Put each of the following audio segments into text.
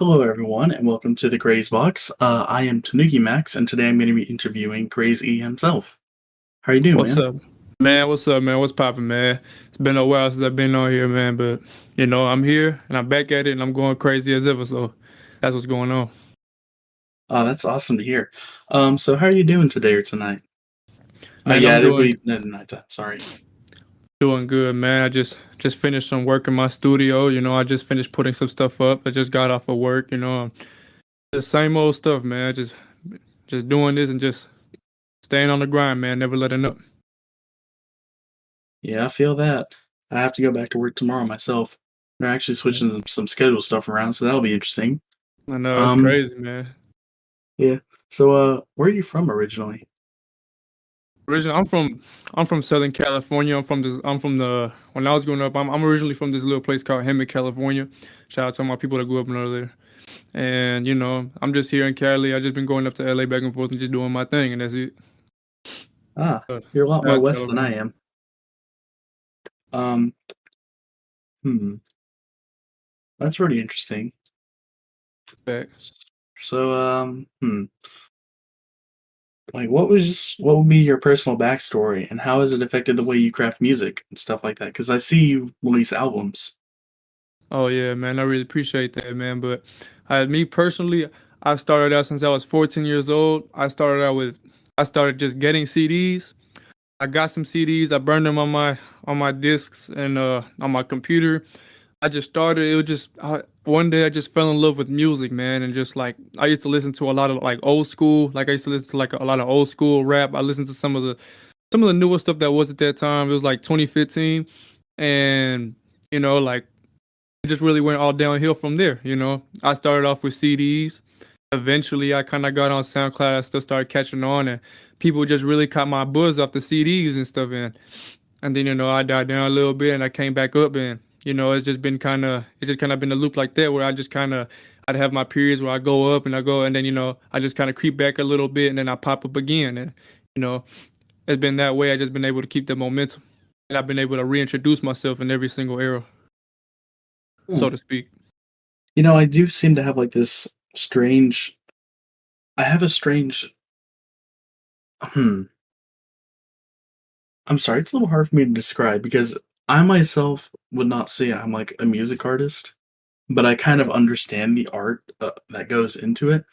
Hello, everyone, and welcome to the Gray's Box. I am Tanuki Max, and today I'm going to be interviewing Gray's E himself. How are you doing, What's man? up, man? What's up, man? What's poppin', man? It's been a while since I've been on here, man. But I'm here and I'm back at it, and I'm going crazy as ever. So that's what's going on. That's awesome to hear. So how are you doing today or tonight? Man, Yeah, I'm it'll doing be no, nighttime. Sorry. doing good, man. I just finished some work in my studio. I just finished putting some stuff up. I just got off of work. Just same old stuff, man. Just doing this and just staying on the grind, man. Never letting up. Yeah, I feel that. I have to go back to work tomorrow myself. They're actually switching some schedule stuff around, so that'll be interesting. I know it's Um, crazy, man. yeah. So, where are you from originally? Originally, I'm from Southern California. I'm from the when I was growing up. I'm originally from this little place called Hemet, California. Shout out to all my people that grew up in there. And I'm just here in Cali. I just been going up to LA back and forth and just doing my thing, and that's it. Ah, But you're a lot shout more out west than I California. am. Um, hmm, that's pretty interesting. Facts. So, like, what would be your personal backstory, and how has it affected the way you craft music and stuff like that? Because I see you release albums. Oh yeah, man. I really appreciate that, man. But me personally, I started out since I was 14 years old. I started just getting CDs. I got some CDs. I burned them on my discs and on my computer. I just started. It was just one day I just fell in love with music, man, and just like I used to listen to a lot of like old school. Like I used to listen to like a lot of old school rap. I listened to some of the newer stuff that was at that time. It was like 2015, and like it just really went all downhill from there. I started off with CDs. Eventually, I kind of got on SoundCloud. I still started catching on, and people just really caught my buzz off the CDs and stuff. And then I died down a little bit, and I came back up, and it's just kind of been a loop like that where I'd have my periods where I go up and I go, and then I just kind of creep back a little bit, and then I pop up again, and you know it's been that way. I just been able to keep the momentum, and I've been able to reintroduce myself in every single era, Hmm. so to speak. I do seem to have like this strange. I have a strange. Hmm. I'm sorry, it's a little hard for me to describe because I myself would not say I'm like a music artist, but I kind of Right. understand the art that goes into it,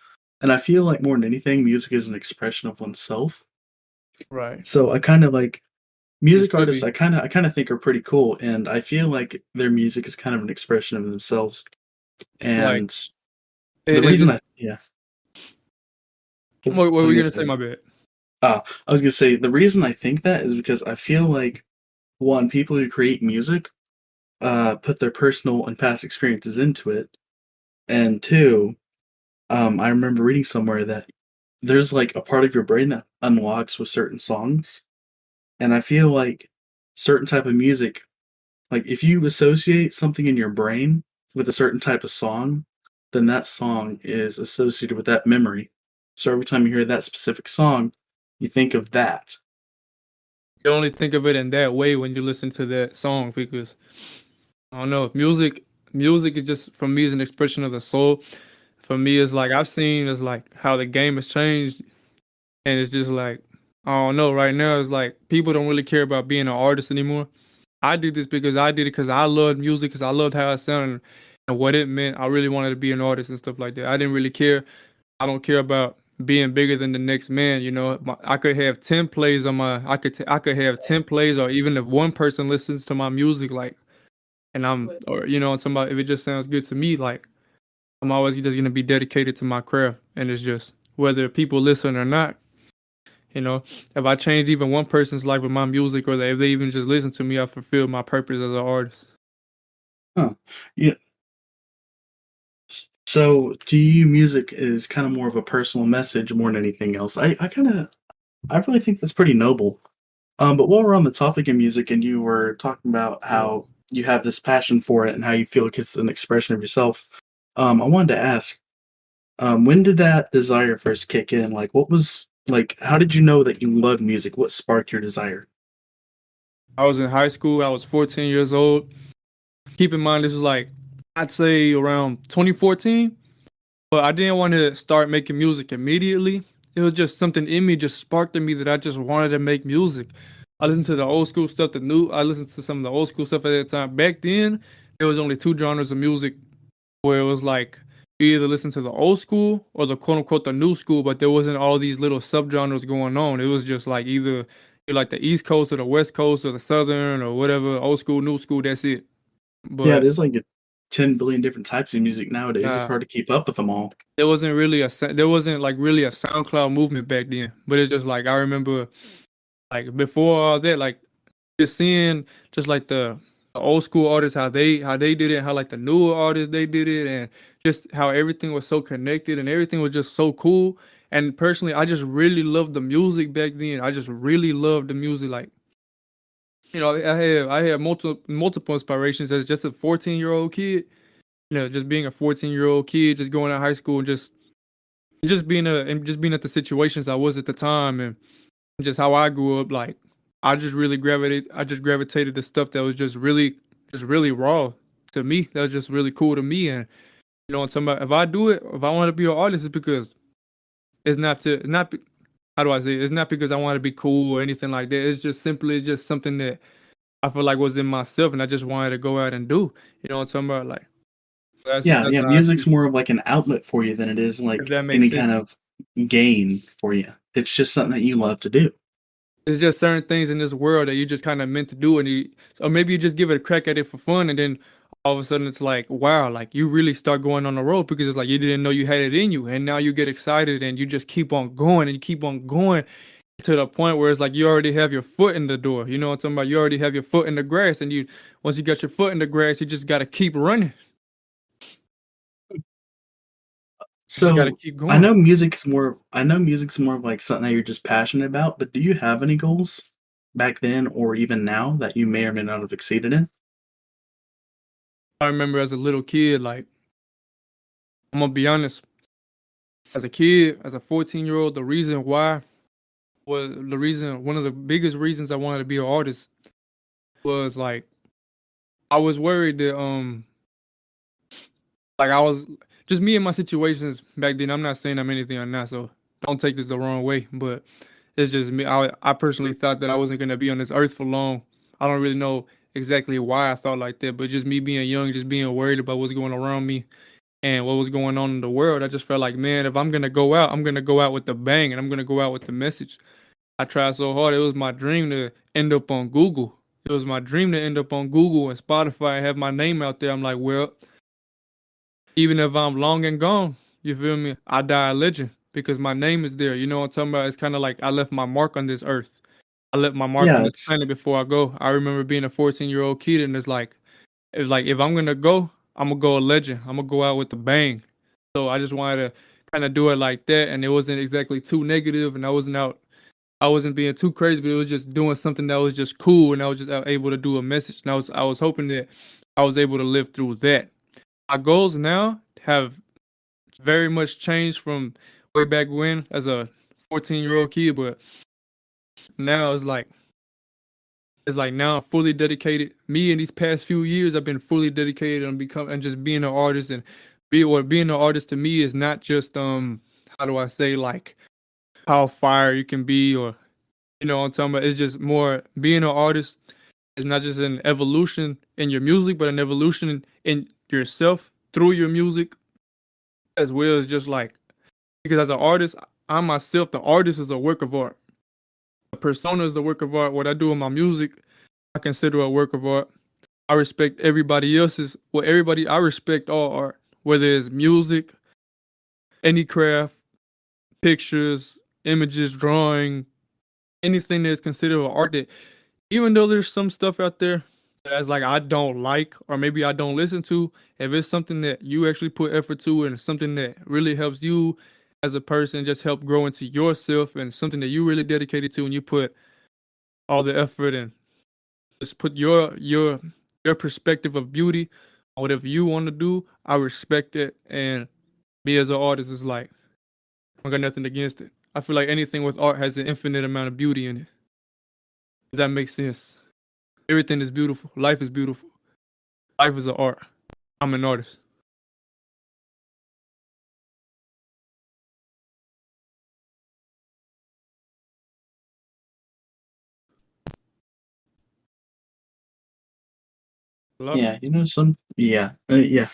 and I feel like more than anything, music is an expression of oneself. Right. So I kind of like It music should artists. be. I kind of think are pretty cool, and I feel like their music is kind of an expression of themselves. It's like And the it, reason it, I yeah, what what was were you you gonna gonna say? say? My bad. I was gonna say the reason I think that is because I feel like one, people who create music put their personal and past experiences into it, and two, I remember reading somewhere that there's like a part of your brain that unlocks with certain songs, and I feel like certain type of music, like if you associate something in your brain with a certain type of song, then that song is associated with that memory. So every time you hear that specific song, you think of that. You only think of it in that way when you listen to that song because I don't know. Music is just for me is an expression of the soul. For me, it's like I've seen it's like how the game has changed, and it's just like I don't know. Right now, it's like people don't really care about being an artist anymore. I did this because I did it because I loved music, because I loved how it sounded and what it meant. I really wanted to be an artist and stuff like that. I didn't really care. I don't care about being bigger than the next man. I could have 10 plays on my. I could have 10 plays, or even if one person listens to my music, like, and I'm, or somebody, if it just sounds good to me, like, I'm always just gonna be dedicated to my craft, and it's just whether people listen or not. You know, if I change even one person's life with my music, or if they even just listen to me, I fulfill my purpose as an artist. Huh. Yeah. So to you, music is kind of more of a personal message more than anything else. I really think that's pretty noble. But while we're on the topic of music, and you were talking about how you have this passion for it and how you feel like it's an expression of yourself, I wanted to ask, when did that desire first kick in? Like, what was like? How did you know that you loved music? What sparked your desire? I was in high school. I was 14 years old. Keep in mind, this was like I'd say around 2014. but I didn't want to start making music immediately. It was just something in me just sparked in me that I just wanted to make music. I listened to the old school stuff, the new. I listened to some of the old school stuff at that time. Back then, there was only two genres of music where it was like you either listen to the old school or the quote unquote the new school, but there wasn't all these little subgenres going on. It was just like either you like the East Coast or the West Coast or the Southern or whatever, old school, new school. That's it. Yeah, But there's like 10 billion different types of music nowadays. It's uh, hard to keep up with them all. there wasn't like really a SoundCloud movement back then. But it's just like I remember like before all that, like just seeing just like the old school artists how they did it, and how like the newer artists they did it, and just how everything was so connected and everything was just so cool. And personally, I just really loved the music back then. I just really loved the music. Like I had multiple inspirations as just a 14-year-old kid. Just being a 14-year-old kid, just going to high school and just being at the situations I was at the time, and just how I grew up. Like I just gravitated to stuff that was just really raw to me. That was just really cool to me. And I'm talking about, if I want to be an artist, it's because it's not to not be- how do I say it? It's not because I want to be cool or anything like that. It's just simply just something that I feel like was in myself, and I just wanted to go out and do. You know what I'm talking about? Like Yeah, that's yeah, how I music's see. more of like an outlet for you than it is If like that makes any sense. kind of gain for you. It's just something that you love to do. It's just certain things in this world that you just kind of meant to do, and or maybe you just give it a crack at it for fun, and then all of a sudden it's like, wow, like you really start going on the road because it's like you didn't know you had it in you, and now you get excited and you just keep on going and you keep on going to the point where it's like you already have your foot in the door. You know what I'm talking about? You already have your foot in the grass, and you once you got your foot in the grass, you just got to keep running. You just got to So keep going. I know music's more of like something that you're just passionate about, but do you have any goals back then or even now that you may or may not have exceeded in? I remember as a little kid, like I'm gonna be honest, as a kid, as a 14-year-old, one of the biggest reasons I wanted to be an artist was like I was worried that like I was just me and my situations back then. I'm not saying I'm anything I'm not, so don't take this the wrong way, but it's just me. I personally thought that I wasn't gonna be on this earth for long. I don't really know exactly why I thought like that, but just me being young, just being worried about what's going around me and what was going on in the world, I just felt like, man, if I'm gonna go out, I'm gonna go out with the bang, and I'm gonna go out with the message. I tried so hard. It was my dream to end up on Google. It was my dream to end up on Google and Spotify and have my name out there. I'm like, well, even if I'm long and gone, you feel me? I die a legend because my name is there. You know what I'm talking about? It's kind of like I left my mark on this earth. I left my mark on Yeah, this it's planet before I go. I remember being a 14-year-old kid, and it's like if I'm gonna go, I'm gonna go a legend. I'm gonna go out with a bang. So I just wanted to kind of do it like that, and it wasn't exactly too negative, and I wasn't being too crazy, but it was just doing something that was just cool, and I was just able to do a message. And I was hoping that I was able to live through that. My goals now have very much changed from way back when as a 14-year-old kid, but now it's like now I'm fully dedicated. Me in these past few years, I've been fully dedicated on becoming and just being an artist, and being an artist to me is not just how do I say, like how fire you can be, or what I'm talking about. It's just more being an artist is not just an evolution in your music, but an evolution in yourself through your music, as well as just like because as an artist, I myself, the artist is a work of art. The persona is the work of art. What I do in my music, I consider a work of art. I respect everybody else's. Well, everybody. I respect all art, whether it's music, any craft, pictures, images, drawing, anything that's considered an art. That even though there's some stuff out there that's like I don't like or maybe I don't listen to, if it's something that you actually put effort to and something that really helps you as a person, just help grow into yourself and something that you really dedicated to, and you put all the effort and just put your perspective of beauty on whatever you want to do, I respect it. And me as an artist is like I got nothing against it. I feel like anything with art has an infinite amount of beauty in it. If that makes sense. Everything is beautiful. Life is beautiful. Life is an art. I'm an artist. A lot of Yeah, yeah.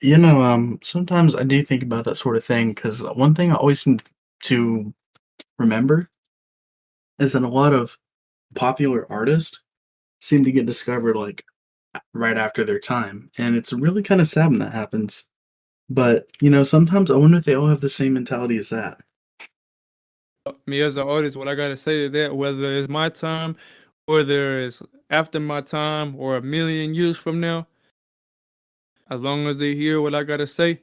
You know, sometimes I do think about that sort of thing because one thing I always seem to remember is that a lot of popular artists seem to get discovered like right after their time, and it's really kind of sad when that happens. But sometimes I wonder if they all have the same mentality as that. me as an artist, what I gotta say to that, whether it's my time, whether it's after my time, or a million years from now, as long as they hear what I gotta say,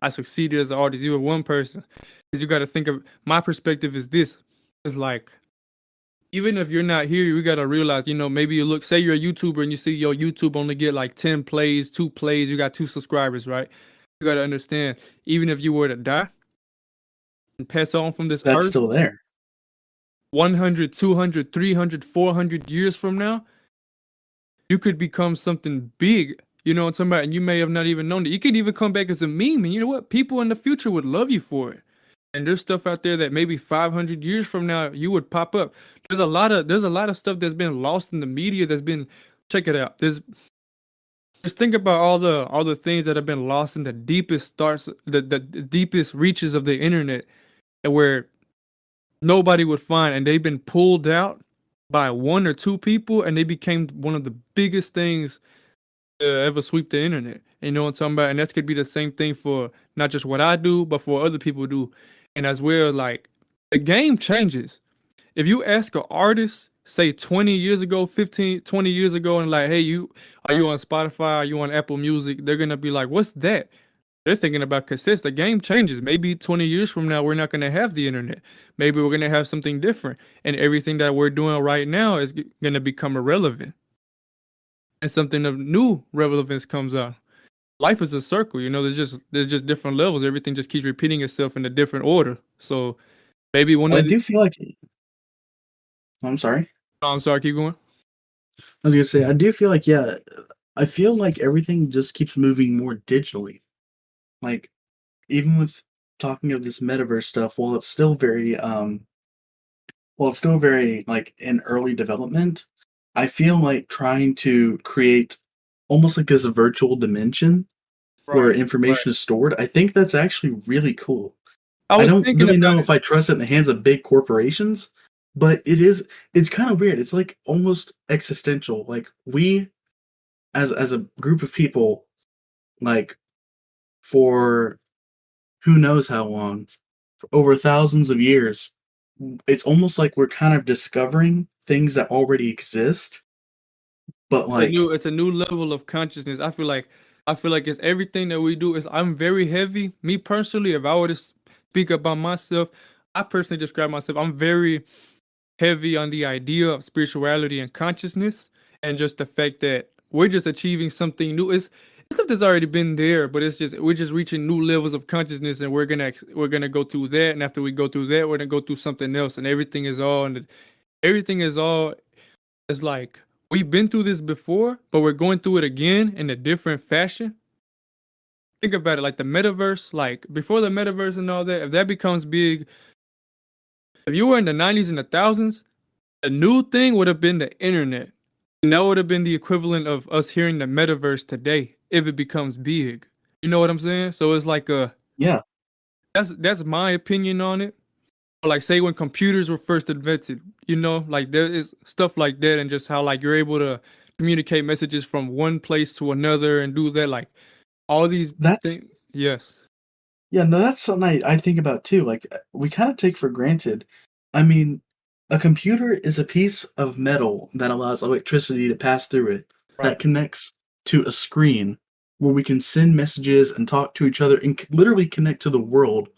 I succeeded as an artist. You were one person. Because you gotta think of my perspective is this. It's like even if you're not here, you gotta realize, maybe you look, say you're a YouTuber and you see your YouTube only get like 10 plays, 2 plays, you got 2 subscribers, right? You gotta understand, even if you were to die and pass on from this That's earth still there. 100, 200, 300, 400 years from now, you could become something big. You know what I'm talking about? And you may have not even known it. You could even come back as a meme, and you know what? People in the future would love you for it. And there's stuff out there that maybe 500 years from now you would pop up. There's a lot of stuff that's been lost in the media that's been, check it out. Just think about all the things that have been lost in the deepest starts, the deepest reaches of the internet, and where nobody would find, and they've been pulled out by one or two people, and they became one of the biggest things to ever sweep the internet. You know what I'm talking about? And that could be the same thing for not just what I do, but for other people do. And as well, like the game changes. If you ask an artist, say 20 years ago, 15, 20 years ago, and like, hey, are you on Spotify? Are you on Apple Music? They're gonna be like, what's that? They're thinking about cassettes. The game changes. Maybe 20 years from now, we're not going to have the internet. Maybe we're going to have something different. And everything that we're doing right now is going to become irrelevant. And something of new relevance comes out. Life is a circle, there's just different levels. Everything just keeps repeating itself in a different order. So maybe one I of the do feel like I'm sorry. oh, I'm sorry, keep going. I was gonna say I do feel like yeah, I feel like everything just keeps moving more digitally. Like even with talking of this metaverse stuff, while it's still very like in early development, I feel like trying to create almost like this virtual dimension where Right, right. information is stored, I think that's actually really cool. I I was don't thinking really about know it. if I trust it in the hands of big corporations, but it's kind of weird. It's like almost existential. Like we as a group of people, like for who knows how long, for over thousands of years, it's almost like we're kind of discovering things that already exist, but like It's a new level of consciousness. I feel like it's everything that we do is I'm very heavy. Me personally, if I were to speak about myself, I personally describe myself, I'm very heavy on the idea of spirituality and consciousness, and just the fact that we're just achieving something new. It's stuff that's already been there, but it's just we're just reaching new levels of consciousness, and we're gonna go through that, and after we go through that, we're gonna go through something else, and everything is all it's like we've been through this before, but we're going through it again in a different fashion. Think about it, like the metaverse, like before the metaverse and all that, if that becomes big, if you were in the 90s and the thousands, the new thing would have been the internet. And that would have been the equivalent of us hearing the metaverse today if it becomes big. You know what I'm saying? So it's like yeah, that's my opinion on it. Or like say when computers were first invented, like there is stuff like that, and just how like you're able to communicate messages from one place to another and do that, like all these that's things. Yes. yeah, no, that's something I think about too. Like we kind of take for granted. I mean, a computer is a piece of metal that allows electricity to pass through it Right. that connects to a screen where we can send messages and talk to each other and literally connect to the world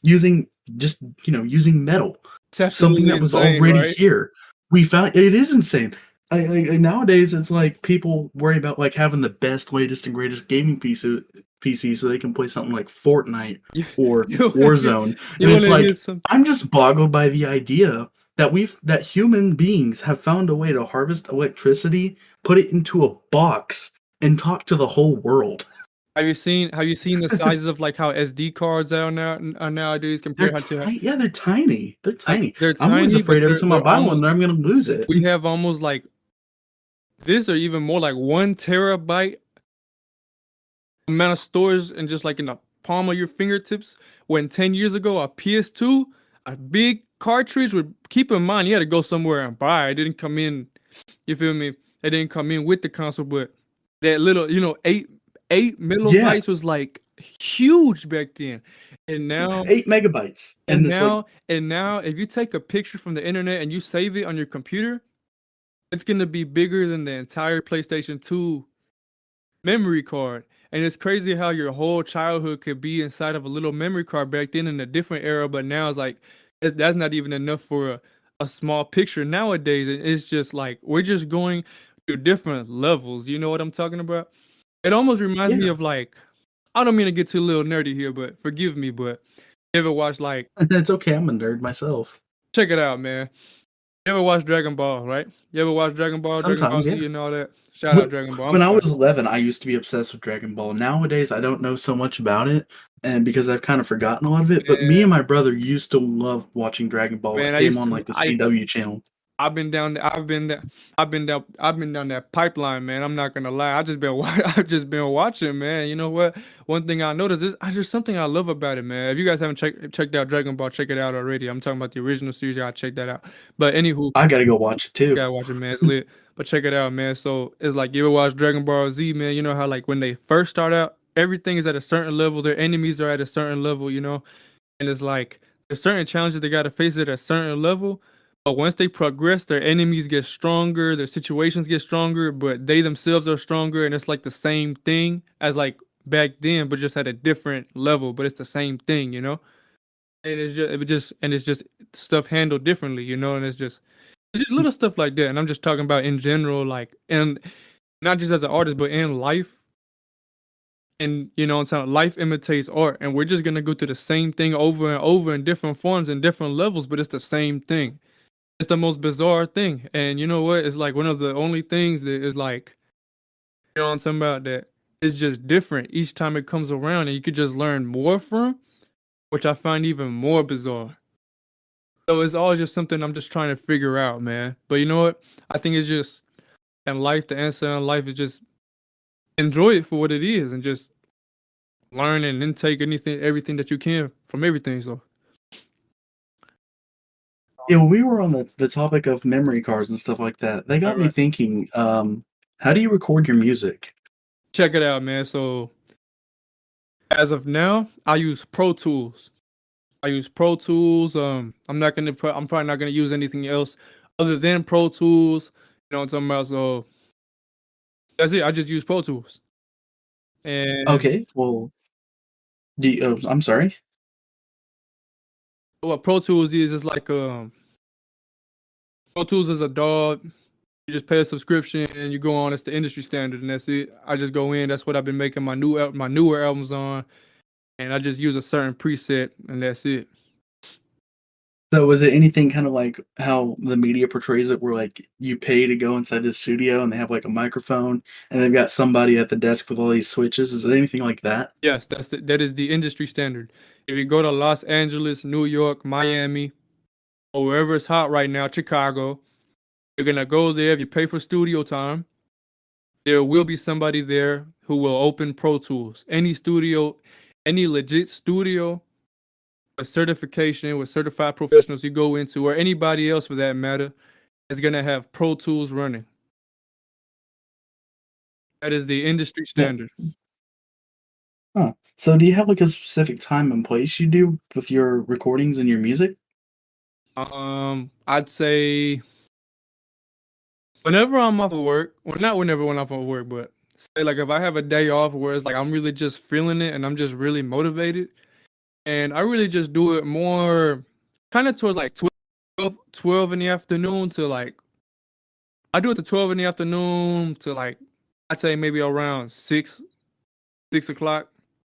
using just using metal, It's something absolutely that was insane, already right? here. We found it is insane. Nowadays it's like people worry about like having the best, latest, and greatest gaming PC so they can play something like Fortnite You or you wanna Warzone, you and it's wanna hear like something? I'm just boggled by the idea that human beings have found a way to harvest electricity, put it into a box, and talk to the whole world. Have you seen the sizes of like how SD cards are nowadays They're compared to how, tiny. Yeah, they're tiny. They're like tiny. they're I'm always tiny, but afraid every they're time I they're buy one almost that I'm gonna lose it. we have almost like this or even more, like 1 terabyte amount of storage and just like in the palm of your fingertips. When 10 years ago, a PS2, a big cartridge would keep in mind you had to go somewhere and buy it. It didn't come in, you feel me? It didn't come in with the console, but that little, 8 Yeah, megabytes was like huge back then. And now 8 megabytes, and it's like, and now if you take a picture from the internet and you save it on your computer, it's gonna be bigger than the entire PlayStation 2 memory card. And it's crazy how your whole childhood could be inside of a little memory card back then in a different era, but now it's like that's not even enough for a small picture nowadays. And it's just like we're just going to different levels. You know what I'm talking about? It almost reminds me yeah, of like I don't mean to get too little nerdy here, but forgive me, but you ever watch like it's okay. I'm a nerd myself. check it out, man. You ever watch Dragon Ball, right? You ever watch Dragon Ball Sometimes, yeah. Z and all that? Shout out Dragon Ball. I'm When I sorry. was 11, I used to be obsessed with Dragon Ball. Nowadays, I don't know so much about it, and because I've kind of forgotten a lot of it. But me and my brother used to love watching Dragon Ball. It Man, I came used on to like the CW channel. I've been down there. I've been down that pipeline, man. I'm not gonna lie. I've just been watching, man. You know what? One thing I noticed is there's something I love about it, man. If you guys haven't checked out Dragon Ball, check it out already. I'm talking about the original series. Y'all check that out. But anywho, I gotta go watch it you too. gotta watch it, man. It's lit. But check it out, man. So it's like you ever watch Dragon Ball Z, man. You know how like when they first start out, everything is at a certain level. Their enemies are at a certain level, and it's like there's certain challenges they gotta face at a certain level. But once they progress, their enemies get stronger, their situations get stronger, but they themselves are stronger, and it's like the same thing as like back then, but just at a different level. But it's the same thing. And it's just stuff handled differently, and it's just little stuff like that. And I'm just talking about in general, like, and not just as an artist, but in life. And I'm saying life imitates art, and we're just gonna go through the same thing over and over in different forms and different levels, but it's the same thing. It's the most bizarre thing. And you know what? It's like one of the only things that is like, what I'm talking about, that it's just different each time it comes around, and you could just learn more from, which I find even more bizarre. So it's all just something I'm just trying to figure out, man. But you know what? I think it's just in life, the answer in life is just enjoy it for what it is and just learn and intake everything that you can from everything. So Yeah, when we were on the topic of memory cards and stuff like that, they all got me right, thinking. How do you record your music? check it out, man. So as of now, I use Pro Tools. I use Pro Tools. I'm probably not gonna use anything else other than Pro Tools. You know what I'm talking about? So that's it. I just use Pro Tools. And Okay, well, I'm sorry. what Pro Tools is like Pro Tools is a dog. You just pay a subscription and you go on. It's the industry standard, and that's it. I just go in. That's what I've been making my newer albums on, and I just use a certain preset, and that's it. So was it anything kind of like how the media portrays it, where like you pay to go inside the studio and they have like a microphone and they've got somebody at the desk with all these switches? Is it anything like that? Yes, that is the industry standard. If you go to Los Angeles, New York, Miami, or wherever it's hot right now, Chicago, you're gonna go there. If you pay for studio time, there will be somebody there who will open Pro Tools. Any studio, any legit studio, a certification with certified professionals you go into, or anybody else for that matter, is gonna have Pro Tools running. That is the industry Yeah. standard. Huh. So do you have like a specific time and place you do with your recordings and your music? I'd say whenever I'm off of work, well, not whenever when I'm off of work, but say like if I have a day off where it's like I'm really just feeling it and I'm just really motivated, and I really just do it more kind of towards like 12 in the afternoon to like I do it to 12 in the afternoon to like I'd say maybe around 6 o'clock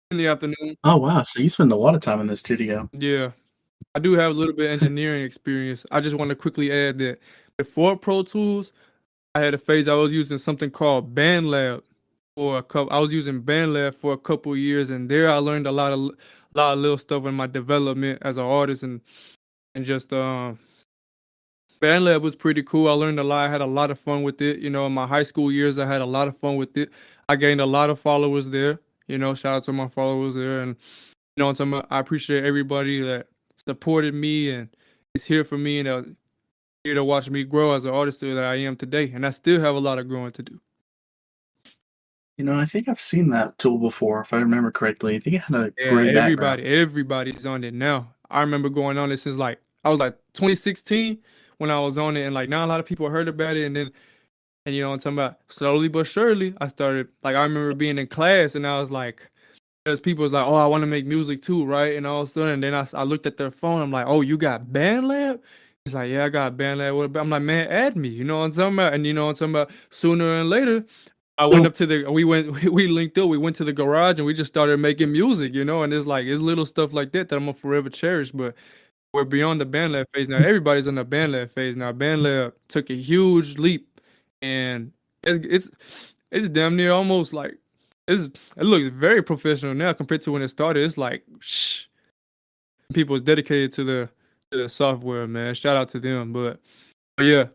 in the afternoon. Oh wow, so you spend a lot of time in the studio. Yeah, I do have a little bit of engineering experience. I just want to quickly add that before Pro Tools, I had a phase I was using something called BandLab for a couple. I was using BandLab for a couple of years, and there I learned a lot of little stuff in my development as an artist, and just Band lab was pretty cool. I learned a lot. I had a lot of fun with it. In my high school years, I had a lot of fun with it. I gained a lot of followers there. Shout out to my followers there, and I appreciate everybody that supported me and is here for me and here to watch me grow as an artist that I am today. And I still have a lot of growing to do. I think I've seen that tool before, if I remember correctly. I think it had a Yeah, great background. everybody's on it now. I remember going on it since like I was like 2016 when I was on it, and like now a lot of people heard about it, and then and what I'm talking about, slowly but surely I started like I remember being in class and I was like, there's people was like, oh, I want to make music too, right? And all of a sudden, then I looked at their phone. I'm like, oh, you got BandLab? He's like, yeah, I got BandLab. What about? I'm like, man, add me. You know what I'm talking about? And you know what I'm talking about? Sooner and later, I went So, up to we linked up. We went to the garage and we just started making music. And it's like it's little stuff like that that I'm gonna forever cherish. But we're beyond the BandLab phase now. Everybody's on the BandLab phase now. BandLab took a huge leap, and it's damn near almost like it looks very professional now compared to when it started. It's like shh, people is dedicated to the software, man. Shout out to them. But yeah,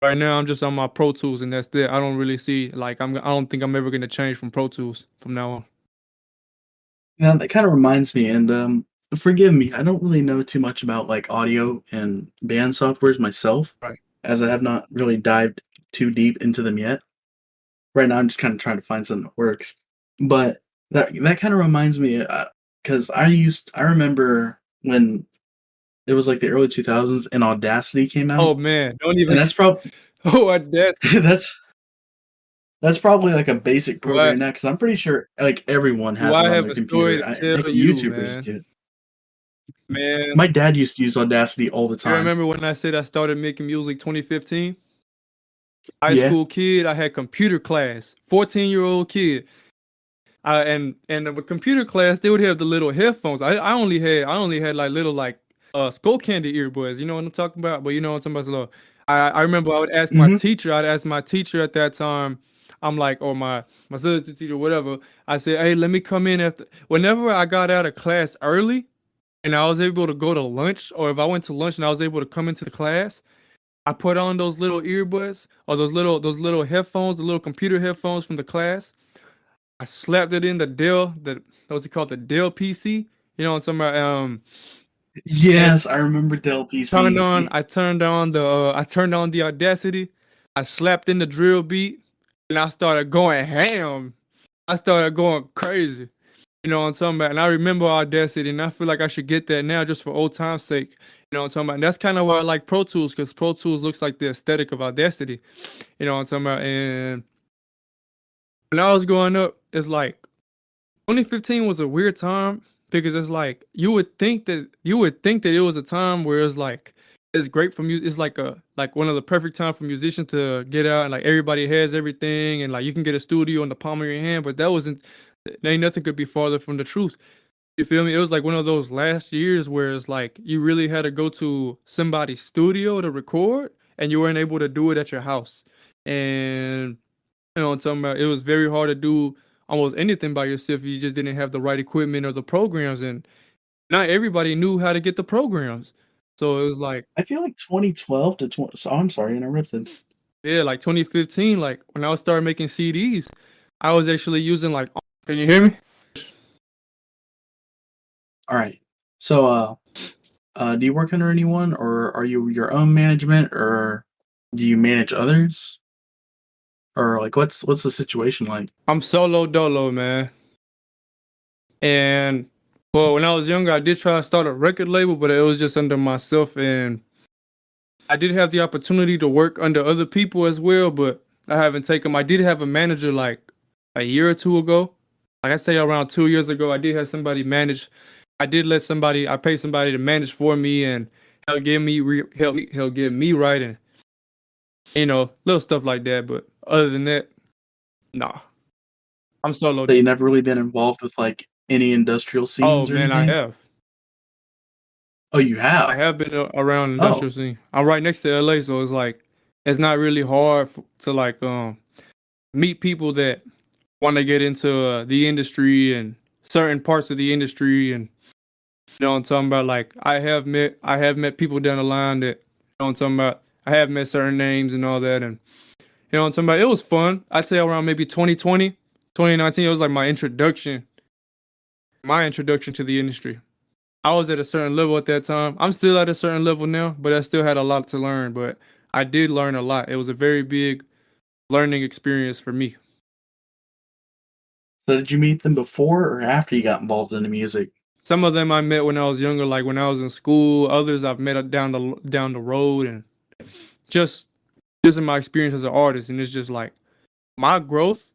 right now I'm just on my Pro Tools and that's it. I don't really see like I don't think I'm ever gonna change from Pro Tools from now on. that kind of reminds me, and forgive me, I don't really know too much about like audio and band softwares myself, Right. as I have not really dived too deep into them yet. Right now, I'm just kind of trying to find something that works. But that kind of reminds me, because I remember when it was like the early 2000s and Audacity came Oh out, man, don't and even. that's probably Oh, that's that's that's probably like a basic why. program now, because I'm pretty sure like everyone Do has it I on have their a story computer. to Heck, tell you, YouTubers man? do. Man, My dad used to use Audacity all the you time. remember when I said I started making music 2015? High Yeah. school kid, I had computer class. 14-year-old kid. And the computer class, they would have the little headphones. I only had like little like skull candy earbuds. You know what I'm talking about? But you know what I'm talking about. So I remember I would ask my Hmm. teacher. I'd ask my teacher at that time. I'm like, or my substitute teacher, whatever. I said, hey, let me come in after. Whenever I got out of class early, and I was able to go to lunch, or if I went to lunch and I was able to come into the class, I put on those little earbuds or those little headphones, the little computer headphones from the class. I slapped it in the what's it called, the Dell PC. You know what I'm talking about? And Yes, I remember Dell PCs. I turned on the Audacity. I slapped in the drill beat, and I started going ham. I started going crazy. You know what I'm talking about? And I remember Audacity, and I feel like I should get that now just for old time's sake. You know what I'm talking about? And that's kind of why I like Pro Tools, because Pro Tools looks like the aesthetic of Audacity. You know what I'm talking about? And when I was growing up, it's like 2015 was a weird time because it's like you would think that it was a time where it's like it's great for music. It's like one of the perfect time for musicians to get out and like everybody has everything and like you can get a studio in the palm of your hand. But that wasn't. Ain't nothing could be farther from the truth. You feel me? It was like one of those last years where it's like you really had to go to somebody's studio to record, and you weren't able to do it at your house. And you know what I'm talking about? It was very hard to do almost anything by yourself. You just didn't have the right equipment or the programs, and not everybody knew how to get the programs. So it was like, I feel like 2012 to 20. So I'm sorry, interrupted. yeah, like 2015, like when I started making CDs, I was actually using like, can you hear me? All right. So, do you work under anyone, or are you your own management, or do you manage others, or like what's the situation like? I'm solo dolo, man. And well, when I was younger, I did try to start a record label, but it was just under myself. And I did have the opportunity to work under other people as well, but I haven't taken. I did have a manager like a year or two ago. Like I say, around 2 years ago, I did have somebody manage. I did let somebody. I paid somebody to manage for me and help get me right and little stuff like that. But other than that, nah, I'm solo. So you never really been involved with like any industrial Oh scenes or man, I anything? have. Oh, you I have. have been around Oh, industrial scene. I'm right next to LA, so it's like it's not really hard to like meet people that want to get into the industry and certain parts of the industry, and you know what I'm talking about. Like I have met people down the line that you know what I'm talking about. I have met certain names and all that, and you know what I'm talking about. It was fun. I'd say around maybe 2020, 2019. It was like my introduction to the industry. I was at a certain level at that time. I'm still at a certain level now, but I still had a lot to learn. But I did learn a lot. It was a very big learning experience for me. So did you meet them before or after you got involved in the music? Some of them I met when I was younger, like when I was in school. Others I've met down the road, and just in my experience as an artist. And it's just like my growth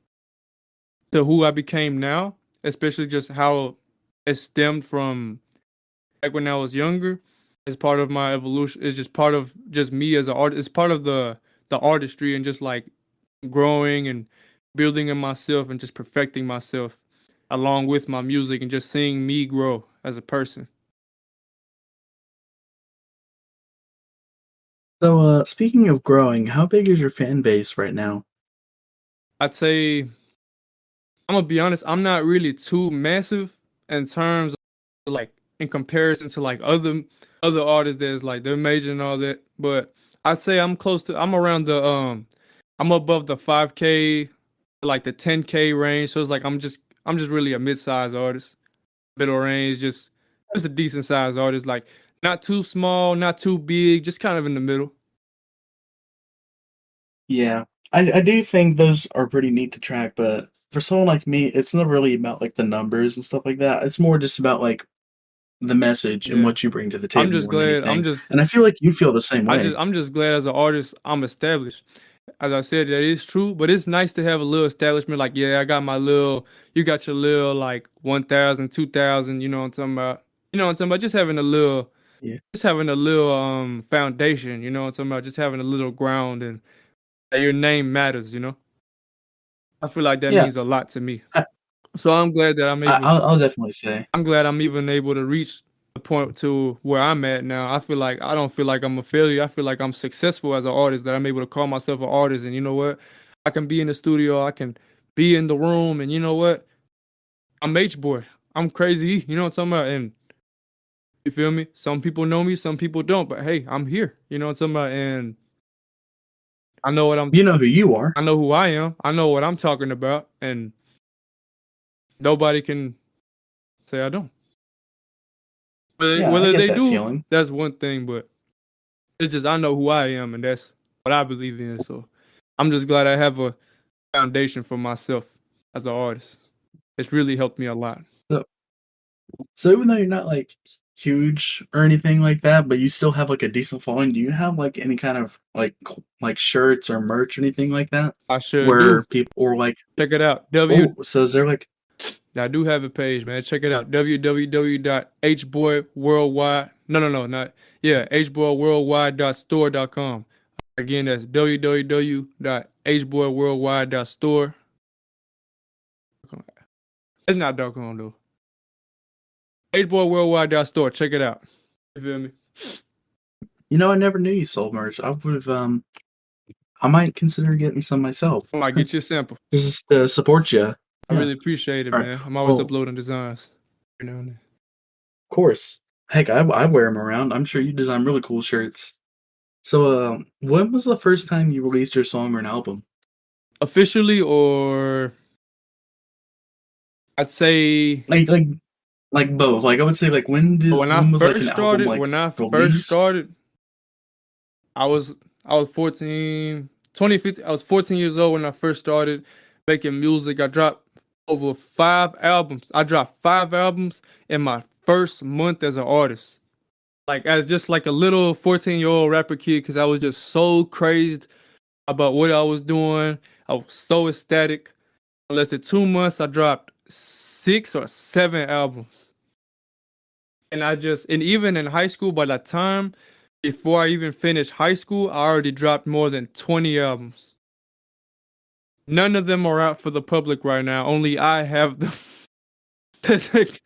to who I became now, especially just how it stemmed from like when I was younger, is part of my evolution. It's just part of just me as an artist. It's part of the artistry and just like growing and building in myself and just perfecting myself along with my music and just seeing me grow as a person. So, speaking of growing, how big is your fan base right now? I'd say I'm gonna be honest, I'm not really too massive in terms of like in comparison to like other artists that's like they're major and all that. But I'd say I'm around I'm above the 5K, like the 10K range. So it's like I'm just really a mid-sized artist. Middle range, just a decent sized artist, like not too small, not too big, just kind of in the middle. Yeah, I do think those are pretty neat to track, but for someone like me, it's not really about like the numbers and stuff like that. It's more just about like the message and Yeah. what you bring to the I'm table just more than glad anything. And I feel like you feel the same way. I'm just glad as an artist I'm established. As I said, that is true, but it's nice to have a little establishment. Like, yeah, I got my little, you got your little like 1,000, 2,000. You know what I'm talking about? You know what I'm talking about? Yeah, Just having a little foundation. You know what I'm talking about? Just having a little ground and that your name matters. You know, I feel like that yeah. means a lot to me. I, So I'm glad that I'll definitely say. I'm glad I'm even able to reach the point to where I'm at now. I feel like I don't feel like I'm a failure. I feel like I'm successful as an artist, that I'm able to call myself an artist. And you know what? I can be in the studio, I can be in the room, and you know what? I'm H boy. I'm crazy. You know what I'm talking about? And you feel me? Some people know me, some people don't. But hey, I'm here. You know what I'm talking about? And I know what I'm You know who you are. I know who I am. I know what I'm talking about. And nobody can say I don't. Yeah, I Whether get they that do, feeling. that's one thing, but it's just I know who I am, and that's what I believe in. So I'm just glad I have a foundation for myself as an artist. It's really helped me a lot. So, so even though you're not like huge or anything like that, but you still have like a decent following, do you have like any kind of like like shirts or merch or anything like that? I sure Where do. people or like Check it out. oh, so is there like I do have a page, man. Check it out. www.hboyworldwide. No, not yeah. hboyworldwide.store.com. Again, that's www.hboyworldwide.store. It's not .com though. hboyworldwide.store. Check it out. You feel me? I never knew you sold merch. I would have I might consider getting some myself. I might get you a sample. Just to support you. I Yeah. really appreciate it, All right. man. I'm always Well, uploading designs. You know what I mean? of course. Heck, I wear them around. I'm sure you design really cool shirts. So, when was the first time you released your song or an album? Officially, or I'd say Like both. Like I would say, like when was like an album like when I first released? started, I was I was 14, 2015. I was 14 years old when I first started making music. I dropped over 5 albums. I dropped 5 albums in my first month as an artist. Like as just like a little 14-year-old rapper kid, because I was just so crazed about what I was doing. I was so ecstatic. In less than 2 months, I dropped 6 or 7 albums. And even in high school, by that time, before I even finished high school, I already dropped more than 20 albums. None of them are out for the public right now. Only I have them. It's like,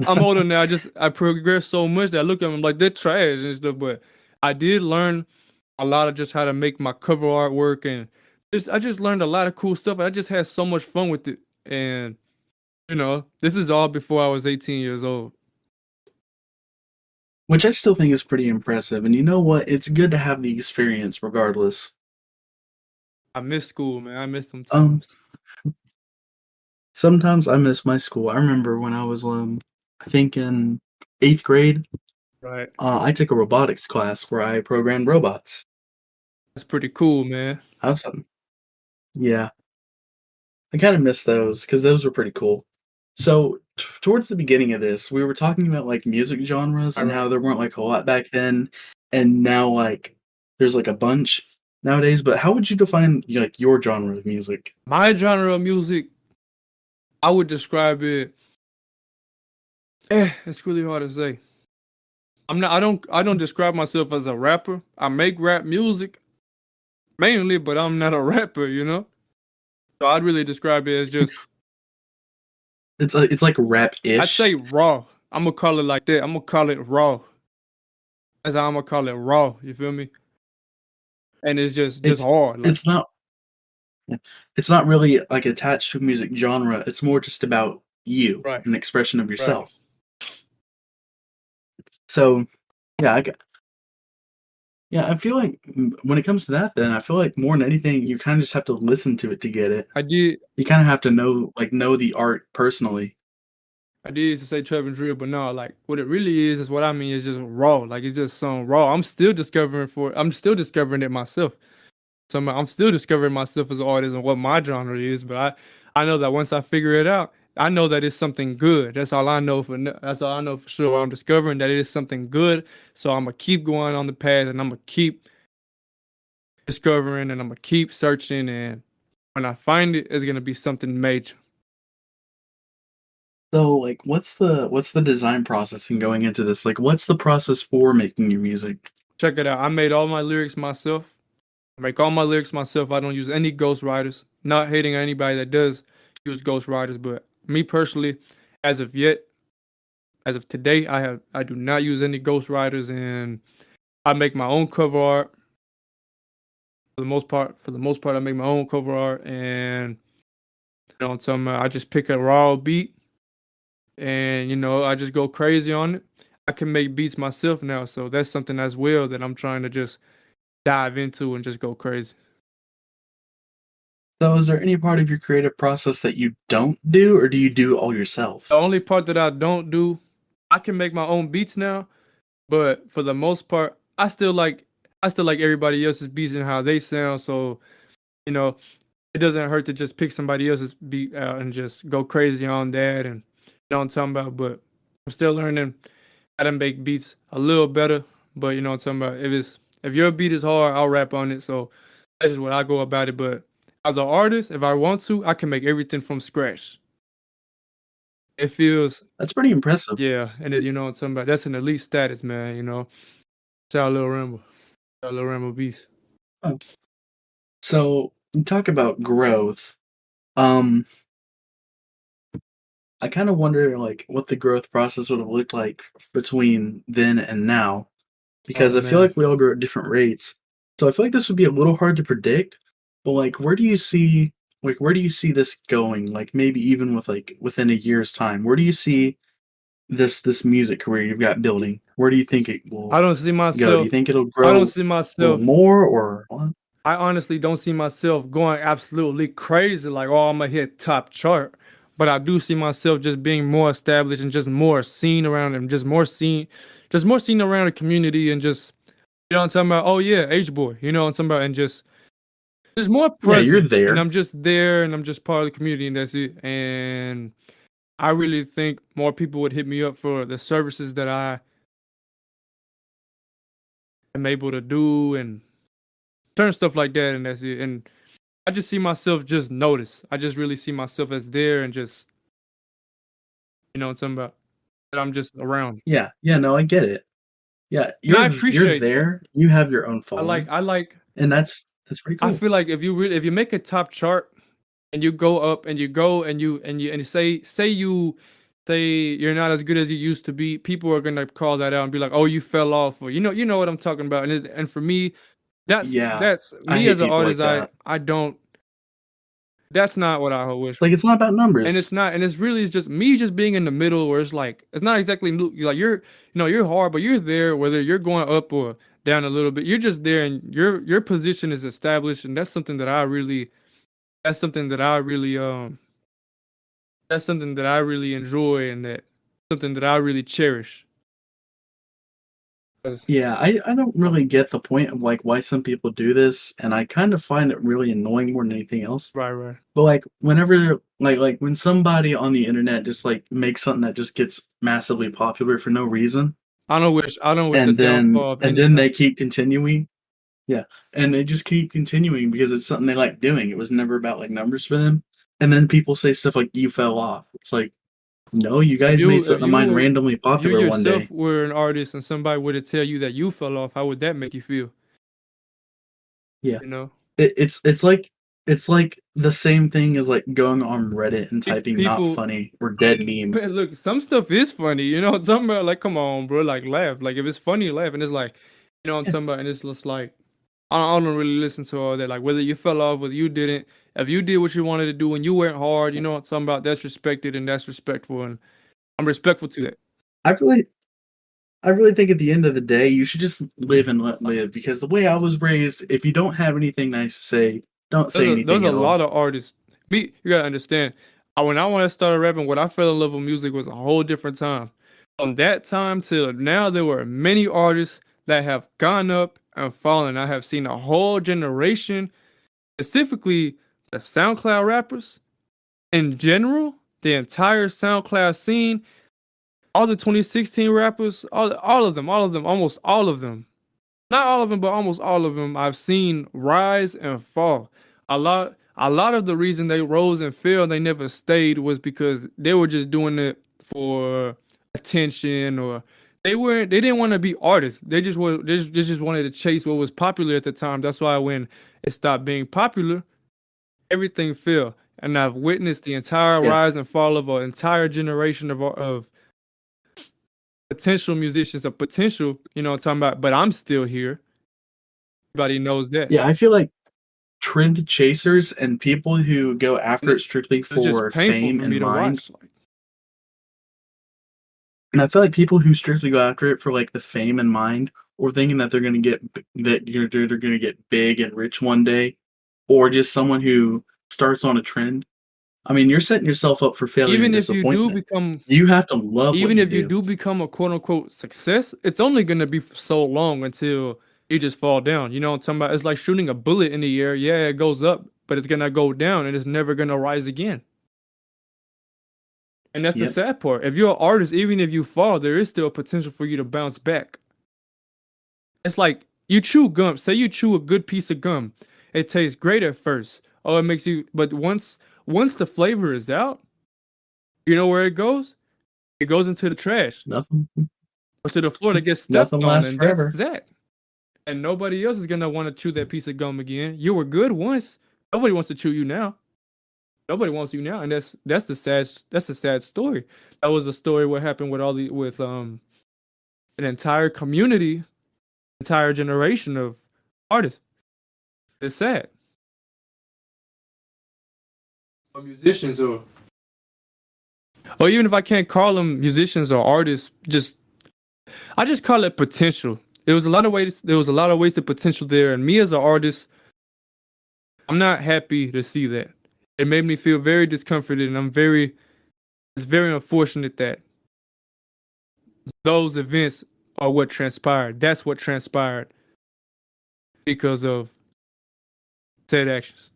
I'm older now. I progressed so much that I look at them like they're trash and stuff. But I did learn a lot of just how to make my cover artwork, and I just learned a lot of cool stuff. I just had so much fun with it. And this is all before I was 18 years old. which I still think is pretty impressive. And you know what? It's good to have the experience regardless. I miss school, man. I miss them Um, times. Sometimes I miss my school. I remember when I was, I think in 8th grade, Right. I took a robotics class where I programmed robots. That's pretty cool, man. That's yeah, I kind of miss those because those were pretty cool. So towards the beginning of this, we were talking about like music genres All and right. how there weren't like a lot back then, and now like there's like a bunch nowadays. But how would you define like your genre of music? My genre of music, I would describe it. It's really hard to say. I'm not. I don't describe myself as a rapper. I make rap music mainly, but I'm not a rapper. You know. So I'd really describe it as just. It's like I'd rap-ish. say raw. I'm gonna call it like that. I'm gonna call it raw. That's how I'm gonna call it raw. You feel me? And it's just It's hard. Like it's not it's not really like attached to a music genre. It's more just about you, right, an expression of right. yourself. So yeah, I feel like when it comes to that, then I feel like more than anything, you kind of just have to listen to it to get it. I did. You kind of have to know the art personally. I did used to say trap and drill, but no, like what it really is what I mean is just raw. Like it's just some raw. I'm still discovering it myself. So I'm still discovering myself as an artist and what my genre is. But I know that once I figure it out, I know that it's something good. That's all I know that's all I know for sure. I'm discovering that it is something good. So I'm gonna keep going on the path, and I'm gonna keep discovering, and I'm gonna keep searching. And when I find it, it's gonna be something major. So like, what's the design process in going into this? Like, what's the process for making your music? Check it out. I made all my lyrics myself. I make all my lyrics myself. I don't use any ghostwriters. Not hating on anybody that does use ghostwriters, but me personally, as of yet, as of today, I do not use any ghostwriters, and I make my own cover art for the most part. For the most part, I make my own cover art, and I just pick a raw beat, and I just go crazy on it. I can make beats myself now, so that's something as well that I'm trying to just dive into and just go crazy. So is there any part of your creative process that you don't do, or do you do all The yourself? only part that I don't do, I can make my own beats now, but for the most part, I still like everybody else's beats and how they sound. So you know, it doesn't hurt to just pick somebody else's beat out and just go crazy on that. And you know what I'm talking about. But I'm still learning how to make beats a little better. But you know what I'm talking about. If your beat is hard, I'll rap on it. So that's just what I go about it. But as an artist, if I want to, I can make everything from scratch. It feels That's pretty impressive. Yeah, and you know what I'm talking about. That's an elite status, man. Shout out Lil Rambo. Shout out Lil Rambo Beast. Oh. So you talk about growth. Um, I kind of wonder like what the growth process would have looked like between then and now, because Oh I feel man. like we all grow at different rates. So I feel like this would be a little hard to predict. But like, where do you see this going? Like maybe even with like within a year's time, where do you see this music career you've got building? Where do you think it I will don't see go? Do myself you think it'll I don't grow see a little myself more or what? I honestly don't see myself going absolutely crazy like, oh, I'm gonna hit top chart. But I do see myself just being more established and just more seen around and just more seen around the community and just you know what I'm talking about? Oh yeah, H boy. You know what I'm talking about? And just more Yeah, you're present. And there. I'm just there and I'm just part of the community and that's it. And I really think more people would hit me up for the services that I am able to do and certain stuff like that, and that's it. And I just see myself just notice. I just really see myself as there and just you know what I'm talking about. That I'm just around. Yeah, yeah, no, I get it. Yeah, And I you're appreciate that. there. You have your own I like following, I like and that's pretty I cool. feel like if you make a top chart and you go up and you go and say you're not as good as you used to be, people are gonna call that out and be like, "Oh, you fell off," or you know what I'm talking about. And for me, Yeah, that's I me hate as an people artist. like that. I don't That's not what I wish Like, for. it's not about And numbers. it's not, and it's really just me just being in the middle where it's like it's not exactly like you're hard, but you're there whether you're going up or down a little bit. You're just there, and your position is established, and that's something that I really that's something that I really enjoy, and that something that I really cherish. 'Cause- Yeah, I don't really get the point of, like, why some people do this, and I kind of find it really annoying more than anything else. right, right. But, like, whenever like, when somebody on the internet just, like, makes something that just gets massively popular for no reason, I don't wish the and downfall of then they anything. keep continuing. Yeah, and they just keep continuing because it's something they like doing. It was never about, like, numbers for them, and then people say stuff like, "You fell off." It's like, "No, you If guys made you if something of you mine were randomly if you popular one yourself day." were an artist and somebody were to tell you that you fell off, how would that make you feel? Yeah. You know? It's like the same thing as, like, going on Reddit and typing "not People funny" or "dead meme." Man, look, some stuff is funny, you know what I'm talking about? Like, come on, bro, like laugh. Like if it's funny, laugh. And it's like, you know what I'm Yeah, talking about? And it's just like I don't really listen to all that. Like whether you fell off, whether you didn't, if you did what you wanted to do and you went hard, you know what I'm talking about? That's respected and that's respectful, and I'm respectful to that. I really I really think at the end of the day, you should just live and let live because the way I was raised, if you don't have anything nice to say, don't say There's anything a at lot all. of artists. Me, you gotta understand. When I want to start rapping, what I fell in love with music was a whole different time. From that time till now, there were many artists that have gone up and fallen. I have seen a whole generation, specifically the SoundCloud rappers in general, the entire SoundCloud scene, all the 2016 rappers, all of them, almost all of them, not all of them, but almost all of them, I've seen rise and fall. A lot of the reason they rose and fell, they never stayed, was because they were just doing it for attention, or they didn't want to be artists. They just wanted to chase what was popular at the time. That's why when it stopped being popular, everything fell. And I've witnessed the entire Yeah. rise and fall of an entire generation of potential musicians, of potential, you know what I'm talking about, but I'm still here. Everybody knows that. Yeah, I feel like trend chasers and people who go And after it strictly it's just for painful fame for me in to mind, watch. Like, and I feel like people who strictly go after it for, like, the fame in mind or thinking that they're gonna get they're gonna get big and rich one day, or just someone who starts on a trend, I mean, you're setting yourself up for failure and even if you do disappointment. become, You have to love what even you if you do. do become a quote unquote success, it's only gonna be for so long until you just fall down. You know what I'm talking about? It's like shooting a bullet in the air. Yeah, it goes up, but it's gonna go down and it's never gonna rise again. And that's the Yep. sad part. If you're an artist, even if you fall, there is still a potential for you to bounce back. It's like you chew gum. Say you chew a good piece of gum. It tastes great at first. Oh, it makes you, but once the flavor is out, you know where it goes? It goes into the trash Nothing or to the floor that gets stepped nothing on, lasts and that's forever. that. And nobody else is gonna want to chew that piece of gum again. You were good once. Nobody wants to chew you now. Nobody wants you now, and that's the sad story. That was the story what happened with all the with an entire community, entire generation of artists. It's sad. Or musicians, or even if I can't call them musicians or artists, just I just call it potential. There was a lot of ways to potential there, and me as an artist, I'm not happy to see that. It made me feel very discomforted, and it's very unfortunate that those events are what transpired. That's what transpired because of said actions.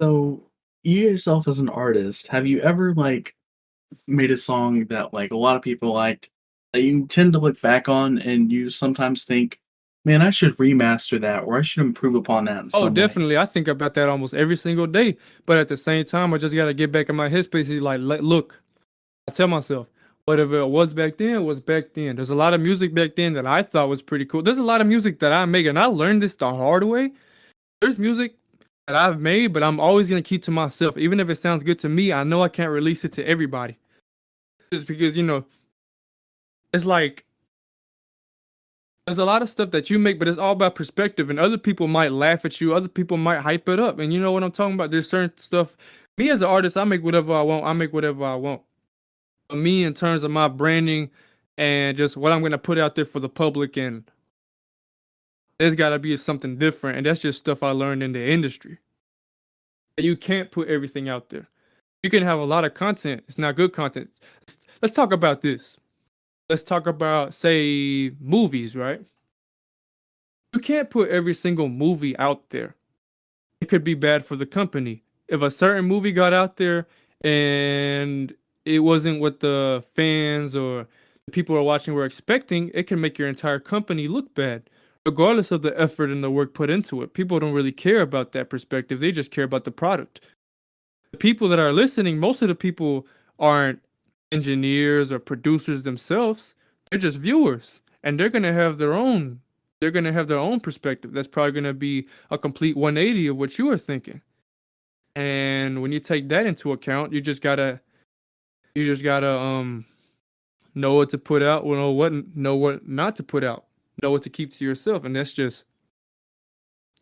So, you yourself as an artist, have you ever, like, made a song that, like, a lot of people liked, that you tend to look back on and you sometimes think, "Man, I should remaster that, or I should improve upon that in Oh, some way." definitely. I think about that almost every single day. But at the same time, I just gotta get back in my headspace. Like, look, I tell myself, whatever it was back then was back then. There's a lot of music back then that I thought was pretty cool. There's a lot of music that I make, and I learned this the hard way. There's music that I've made, but I'm always gonna keep to myself. Even if it sounds good to me, I know I can't release it to everybody. Just because, it's like there's a lot of stuff that you make, but it's all about perspective. And other people might laugh at you. Other people might hype it up. And you know what I'm talking about? There's certain stuff. Me as an artist, I make whatever I want. I make whatever I want. But me, in terms of my branding and just what I'm gonna put out there for the public, and there's gotta be something different. And that's just stuff I learned in the industry. You can't put everything out there. You can have a lot of content. It's not good content. Let's talk about this. Let's talk about, say, movies, right? You can't put every single movie out there. It could be bad for the company. If a certain movie got out there and it wasn't what the fans or the people who are watching were expecting, it can make your entire company look bad, regardless of the effort and the work put into it. People don't really care about that perspective. They just care about the product. The people that are listening, most of the people aren't engineers or producers themselves. They're just viewers, and they're gonna have their own perspective. That's probably gonna be a complete 180 of what you are thinking. And when you take that into account, you just gotta know what to put out, know what not to put out, know what to keep to yourself. And that's just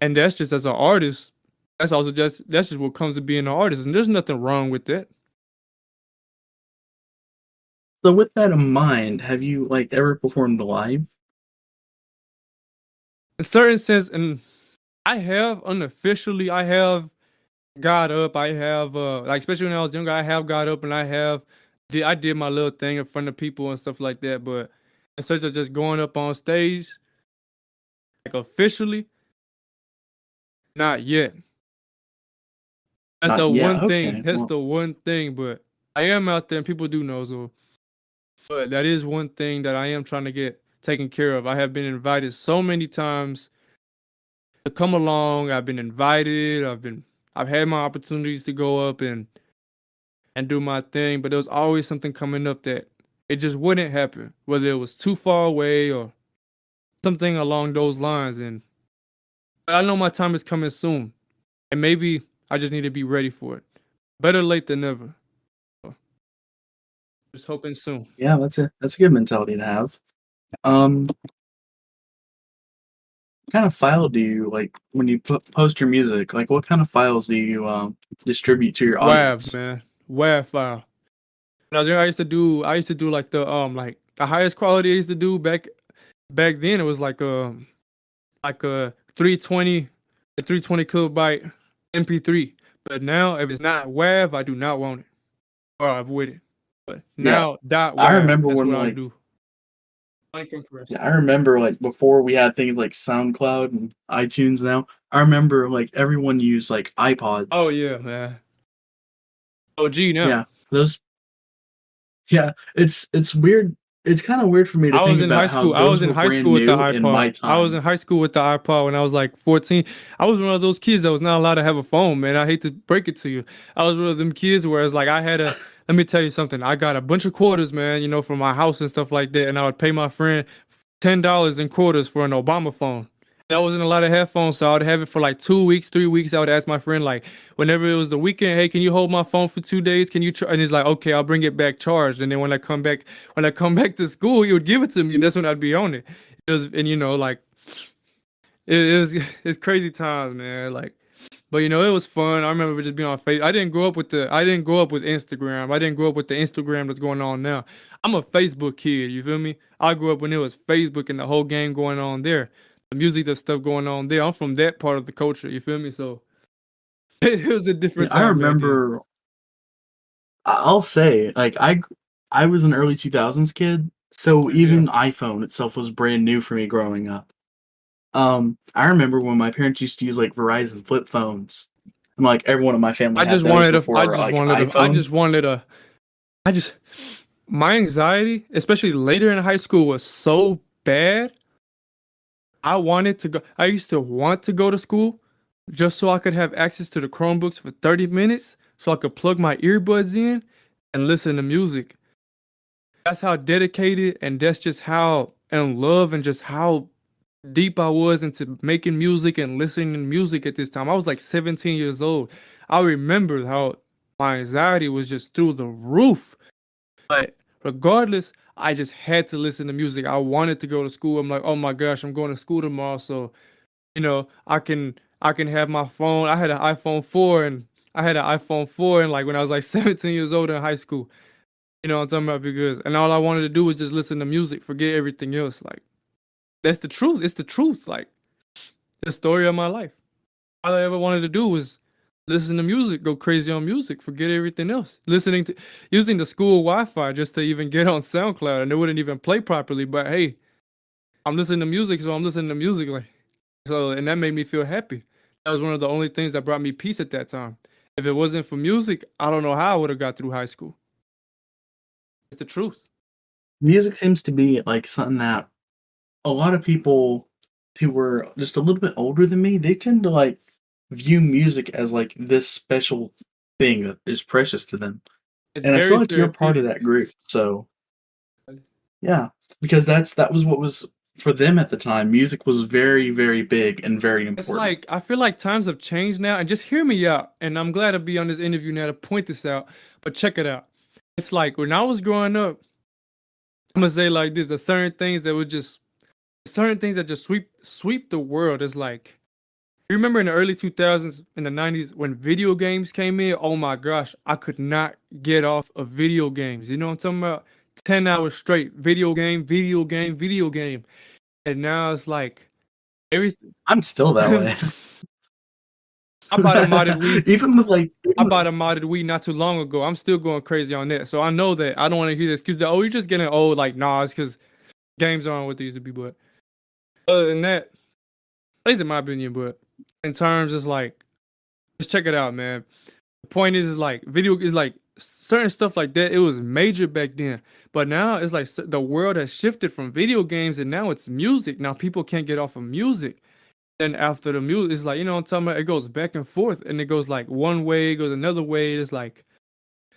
as an artist, that's just what comes to being an artist. And there's nothing wrong with that. So with that in mind, have you like ever performed live? In certain sense, and I have unofficially, I have got up, I have like, especially when I was younger, I have got up and I did my little thing in front of people and stuff like that. But in terms of just going up on stage, like officially, not yet. That's Not the yet. one thing. Okay. That's Well, the one thing. But I am out there and people do know. So, but that is one thing that I am trying to get taken care of. I have been invited so many times to come along. I've been invited. I've had my opportunities to go up and do my thing, but there was always something coming up that it just wouldn't happen, whether it was too far away or something along those lines. And but I know my time is coming soon, and maybe I just need to be ready for it. Better late than never. So, just hoping soon. yeah, that's a good mentality to have. What kind of file do you like when you post your music? Like, what kind of files do you distribute to your WAV, audience? man. WAV file. When I was there, I used to do like the highest quality I used to do back then. It was like a 320 kilobyte MP3. But now, if it's not WAV, I do not want it or I avoid it. But Yeah, now dot I WAV, remember that's when what I like do. Uncompressed. yeah, I remember like before we had things like SoundCloud and iTunes now. I remember like everyone used like Oh iPods. yeah, man. OG now. Yeah, those. Yeah, it's weird. It's kind of weird for me to I was think in high about how school. I was those in were high school brand with the new in my iPod. I was time. in high school with the iPod when I was like 14. I was one of those kids that was not allowed to have a phone, man. I hate to break it to you. I was one of them kids where it's like let me tell you something. I got a bunch of quarters, man, from my house and stuff like that, and I would pay my friend $10 in quarters for an Obama phone. That wasn't a lot of headphones, so I would have it for like 2 weeks, 3 weeks. I would ask my friend like, whenever it was the weekend, hey, can you hold my phone for 2 days? Can you? And he's like, okay, I'll bring it back charged. And then when I come back to school, he would give it to me, and that's when I'd be on it. And like it was it's crazy times, man. Like, but it was fun. I remember just being on Facebook. I didn't grow up with Instagram. I didn't grow up with the Instagram that's going on now. I'm a Facebook kid. You feel me? I grew up when it was Facebook and the whole game going on there, the music, that stuff going on there. I'm from that part of the culture. You feel me? So it was a Yeah, different I time back then. remember. I'll say like I was an early 2000s kid, so Yeah. even iPhone itself was brand new for me growing up. I remember when my parents used to use like Verizon flip phones, and like everyone in my family I had just those wanted a. I before just like wanted a. I iPhone. just wanted a. I just My anxiety, especially later in high school, was so bad. I wanted to go. I used to want to go to school just so I could have access to the Chromebooks for 30 minutes so I could plug my earbuds in and listen to music. That's how dedicated and that's just how in love and just how deep I was into making music and listening to music at this time. I was like 17 years old. I remember how my anxiety was just through the roof. But regardless, I just had to listen to music. I wanted to go to school. I'm like, oh my gosh, I'm going to school tomorrow, so I can have my phone. I had an iPhone 4 and I had an iPhone 4 and like when I was like 17 years old in high school. You know what I'm talking about? Because and all I wanted to do was just listen to music, forget everything else. Like that's the truth. It's the truth. Like the story of my life. All I ever wanted to do was listen to music, go crazy on music, forget everything else. Listening to using the school Wi-Fi just to even get on SoundCloud and it wouldn't even play properly. But hey, I'm listening to music, so I'm listening to music like so, and that made me feel happy. That was one of the only things that brought me peace at that time. If it wasn't for music, I don't know how I would have got through high school. It's the truth. Music seems to be like something that a lot of people who were just a little bit older than me, they tend to like view music as like this special thing that is precious to them. It's And I feel very like you're part of therapeutic. that group. So yeah, because that was what was for them at the time. Music was very, very big and very It's like important. I feel like times have changed now, and just hear me out. And I'm glad to be on this interview now to point this out. But check it out. It's like when I was growing up, I'm gonna say like this: there's certain things that just sweep the world. It's like you remember in the early 2000s, in the 90s, when video games came in. Oh my gosh, I could not get off of video games. You know what I'm talking about? 10 hours straight, video game, video game, video game. And now it's like everything. I'm still that way. I bought a modded Wii. Even with like I even with bought a modded Wii not too long ago. I'm still going crazy on that. So I know that I don't want to hear the excuse that, oh, you're just getting old. Like, nah, it's because games aren't what they used to be. But other than that, at least in my opinion, but in terms, it's like, just check it out, man. The point is like, video is like certain stuff like that. It was major back then. But now it's like the world has shifted from video games and now it's music. Now people can't get off of music. Then after the music, it's like, you know what I'm talking about? It goes back and forth and it goes like one way, it goes another way. It's like,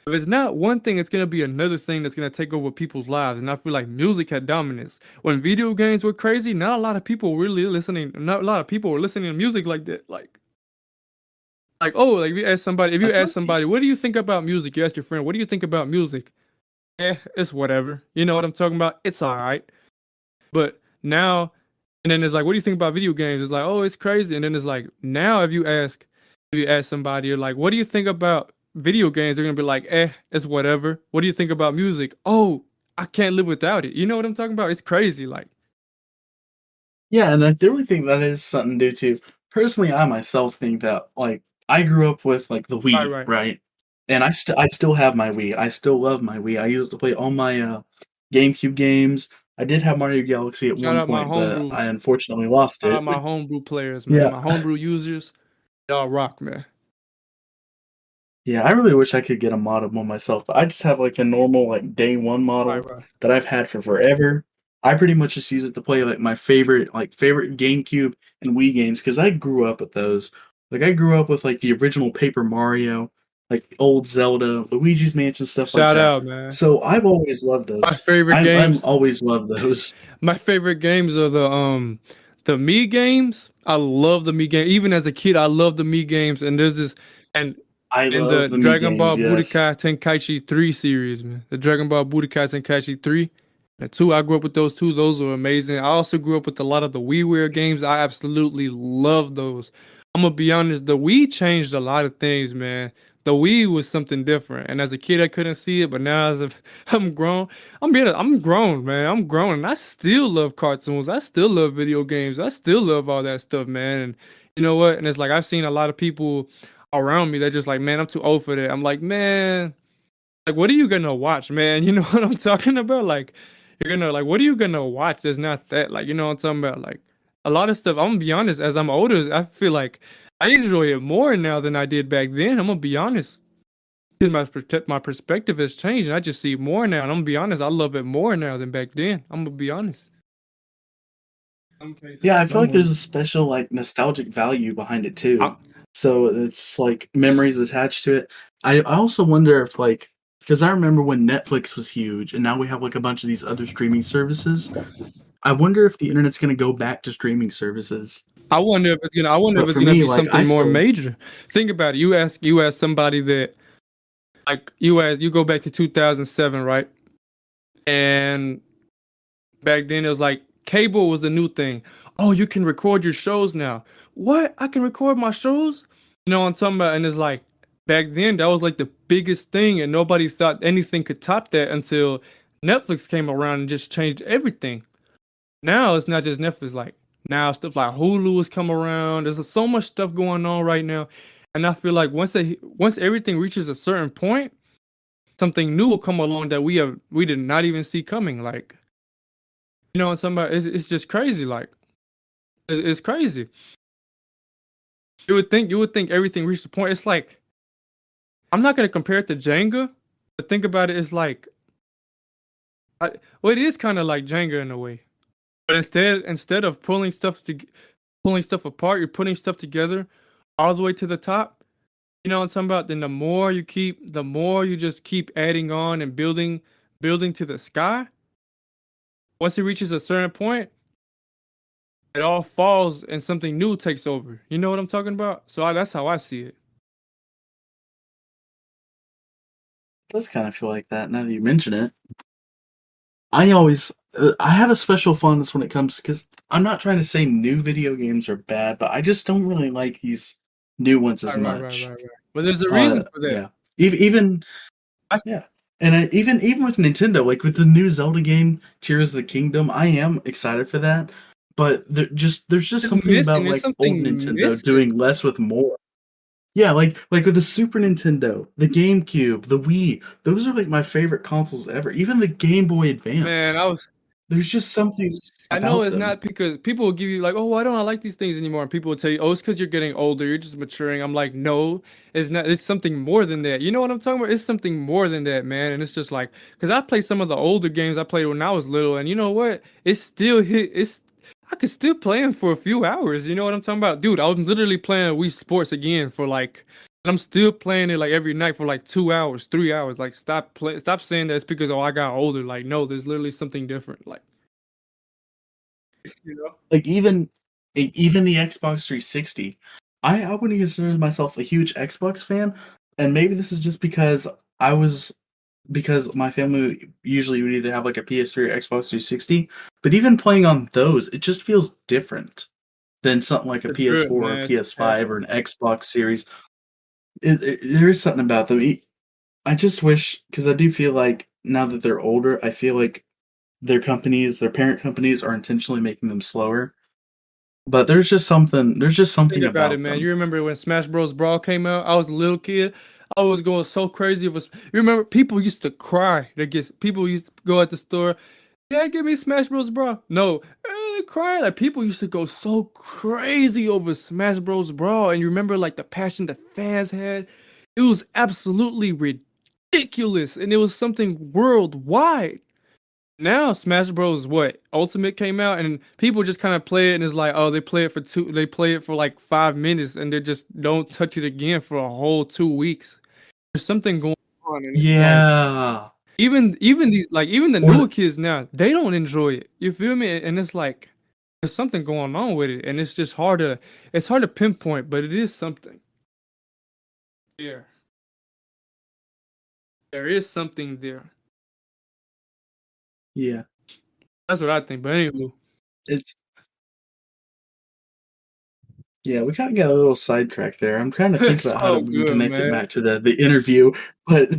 if it's not one thing, it's gonna be another thing that's gonna take over people's lives. And I feel like music had dominance. When video games were crazy, not a lot of people really listening, not a lot of people were listening to music like that. Like oh, like if I you feel ask like somebody, what do you think about music? You ask your friend, what do you think about music? It's whatever. You know what I'm talking about? It's alright. But now, and then it's like, what do you think about video games? It's like, oh, it's crazy. And then it's like, now if you ask somebody, you're like, what do you think about video games? They're gonna be like, it's whatever. What do you think about music? Oh, I can't live without it. You know what I'm talking about? It's crazy. Like, yeah, and I really think that is something due to personally, I myself think that like I grew up with like the right, Wii, right. right? And I still have my Wii. I still love my Wii. I used to play all my GameCube games. I did have Mario Galaxy at Shout one out my point, but I homebrews. unfortunately lost Shout out it. my homebrew players, man. Yeah. My homebrew users. Y'all rock, man. Yeah, I really wish I could get a modded one myself, but I just have like a normal like day one Right, model right. that I've had for forever. I pretty much just use it to play like my favorite GameCube and Wii games because I grew up with those. Like I grew up with like the original Paper Mario, like old Zelda, Luigi's Mansion stuff like Shout that. out, man. So I've always loved My those. favorite I'm games. always loved those. My favorite games are the Me games. I love the Me game. Even as a kid, I love the Me games. And there's this and I in love the the Mii Dragon games, Ball yes. Budokai Tenkaichi 3 series, man. The Dragon Ball Budokai Tenkaichi 3. The two, I grew up with those two. Those were amazing. I also grew up with a lot of the WiiWare games. I absolutely love those. I'm gonna be honest, the Wii changed a lot of things, man. The Wii was something different. And as a kid, I couldn't see it, but now I'm grown, I'm grown, man. I'm grown, and I still love cartoons. I still love video games. I still love all that stuff, man. And you know what? And it's like I've seen a lot of people around me that just like, man, I'm too old for that. I'm like, man, like, what are you gonna watch, man? You know what I'm talking about? Like, you're gonna like, what are you gonna watch? That's not that. Like, you know what I'm talking about? Like, a lot of stuff. I'm gonna be honest. As I'm older, I feel like I enjoy it more now than I did back then. I'm gonna be honest. Because my perspective has changed, and I just see more now. And I'm gonna be honest. I love it more now than back then. I'm gonna be honest. Okay, Yeah, I feel like someone. there's a special like nostalgic value behind it I, too. So it's just, like memories attached to it. I also wonder if like because I remember when Netflix was huge and now we have like a bunch of these other streaming services. I wonder if the internet's gonna go back to streaming services. I wonder if it's gonna. I wonder if But it's for gonna me, be like I something more still major. Think about it. You ask somebody that like you go back to 2007, right? And back then it was like cable was the new thing. Oh, you can record your shows now. What? I can record my shows? You know what I'm talking about? And it's like back then that was like the biggest thing, and nobody thought anything could top that until Netflix came around and just changed everything. Now it's not just Netflix, like now stuff like Hulu has come around. There's so much stuff going on right now. And I feel like once everything reaches a certain point, something new will come along that we did not even see coming. Like, you know, somebody it's just crazy. Like it's crazy. You would think everything reached a point. It's like I'm not gonna compare it to Jenga, but think about it. It's like well, it is kind of like Jenga in a way. But instead of pulling stuff apart, you're putting stuff together all the way to the top. You know what I'm talking about? Then the more you just keep adding on and building to the sky. Once it reaches a certain point, it all falls and something new takes over. You know what I'm talking about? So that's how I see it. It does kind of feel like that now that you mention it. I have a special fondness when it comes because I'm not trying to say new video games are bad, but I just don't really like these new ones as much. Right. But there's a reason for that. Yeah, even I, yeah, and even with Nintendo, like with the new Zelda game, Tears of the Kingdom, I am excited for that. But there's just it's something about missing. There's like old something Nintendo missing. doing less with more. Yeah, like with the Super Nintendo, the GameCube, the Wii, those are like my favorite consoles ever. Even the Game Boy Advance. Man, There's just something I know about it's them. not because people will give you like, oh, why don't I like these things anymore? And people will tell you, oh, it's because you're getting older, you're just maturing. I'm like, no, it's not. It's something more than that. You know what I'm talking about? It's something more than that, man. And it's just like, because I played some of the older games I played when I was little, and you know what? It's still hit. I could still play them for a few hours. You know what I'm talking about, dude? I was literally playing Wii Sports again for like. And I'm still playing it like every night for like 2 hours, 3 hours. Like, stop saying that it's because oh I got older. Like, no, there's literally something different. Like, you know. Like even the Xbox 360. I wouldn't consider myself a huge Xbox fan, and maybe this is just because my family usually would either have like a PS3 or Xbox 360, but even playing on those, it just feels different than something It's like a the drip, PS4 or man. It's the PS5 or passion. an Xbox Series. There is something about them. I just wish because I do feel like now that they're older, I feel like their parent companies are intentionally making them slower. But there's just Think something about it, about man. them. You remember when Smash Bros. Brawl came out? I was a little kid. I was going so crazy. It was. You remember people used to cry. People used to go at the store. Yeah, give me Smash Bros. Brawl. No, cry. Like people used to go so crazy over Smash Bros. Brawl. And you remember like the passion the fans had. It was absolutely ridiculous, and it was something worldwide. Now Smash Bros. What Ultimate came out, and people just kind of play it, and it's like, oh, they play it for like 5 minutes, and they just don't touch it again for a whole 2 weeks. There's something going on, and it's like Yeah. even the Or newer kids now, they don't enjoy it. You feel me? And it's like there's something going on with it, and it's just hard to pinpoint, but it is something. There, there is something there. yeah, That's what I think. But anyway, it's yeah, we kinda got a little sidetracked there. I'm trying to think it's about how to all we can good, connect it man. back to the interview, but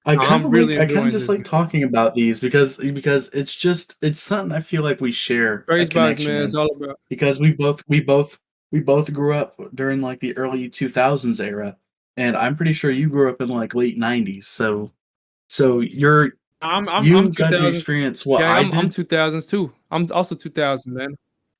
I'm really I kinda enjoying just this, like man. talking about these because it's something I feel like we share a Praise Box, connection man. It's in all about. because we both grew up during, like, the early 2000s era, and I'm pretty sure you grew up in, like, late '90s, so I'm you got to 2000s. experience what Gang, I I'm did. 2000s too. I'm also 2000, man.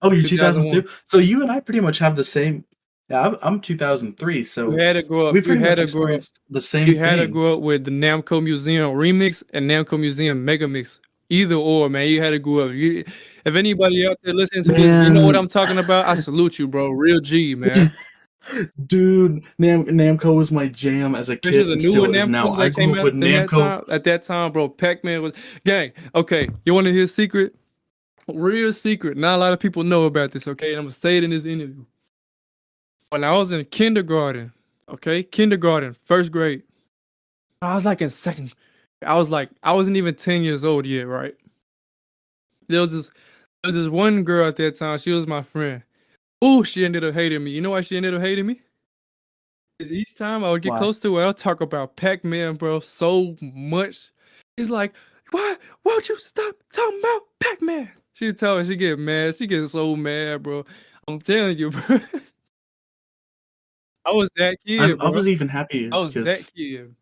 Oh, you're 2000s 2001. too? So you and I pretty much have the same. Yeah, I'm 2003, You so had to grow up. we You pretty had much to grow up. experienced the same You had to grow things. up with the Namco Museum Remix and Namco Museum Mega Mix. Either or, man. You had to grow up. If anybody out there listening to this, you know what Man, I'm talking about. I salute you, bro. Real G, man. dude, Namco was my jam as a Especially kid the and newer still is now. Namcos I that grew came up out with in that Namco. time. At that time, bro, Pac-Man was gang. Okay, you want to hear a secret? Real secret. Not a lot of people know about this. Okay, and I'm gonna say it in this interview. When I was in kindergarten, okay, kindergarten, first grade, I was like in second. I wasn't even 10 years old yet, right? There was this there was this one girl at that time. She was my friend. Oh, she ended up hating me. You know why she ended up hating me? 'Cause each time I would get Why? close to her, I'll talk about Pac-Man, bro, so much. It's like, why won't you stop talking about Pac-Man? She tell me she get mad. She gets so mad, bro. I'm telling you, bro. I was that kid, I bro. was even happy I was that kid.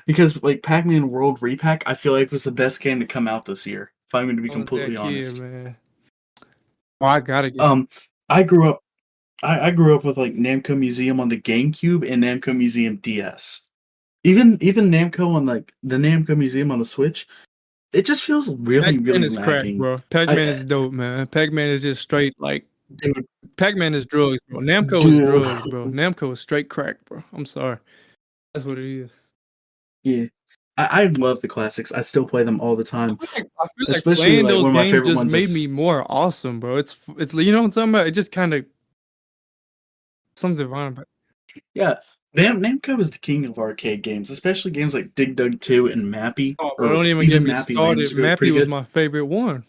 because like Pac-Man World Repack, I feel like was the best game to come out this year. If I'm going to be I was that completely kid, honest. man. Oh, I gotta get. Um, I grew up. I grew up with like Namco Museum on the GameCube and Namco Museum DS. Even Namco on like the Namco Museum on the Switch, it just feels really Pac-Man really is crack, lacking. bro. Pac-Man I is dope, man. Pac-Man is just straight like dude, Pac-Man is drugs, bro. Namco is dude, drugs, bro. Namco is straight crack, bro. I'm sorry. That's what it is. yeah. I love the classics. I still play them all the time. I feel like Especially playing like those one of my games favorite just ones made me is more awesome, bro. It's you know what I'm talking about? It just kind of something divine about. yeah. Namco is the king of arcade games, especially games like Dig Dug 2 and Mappy, Oh, bro, or don't even get even me Mappy Land started. was pretty Mappy was good. my favorite one.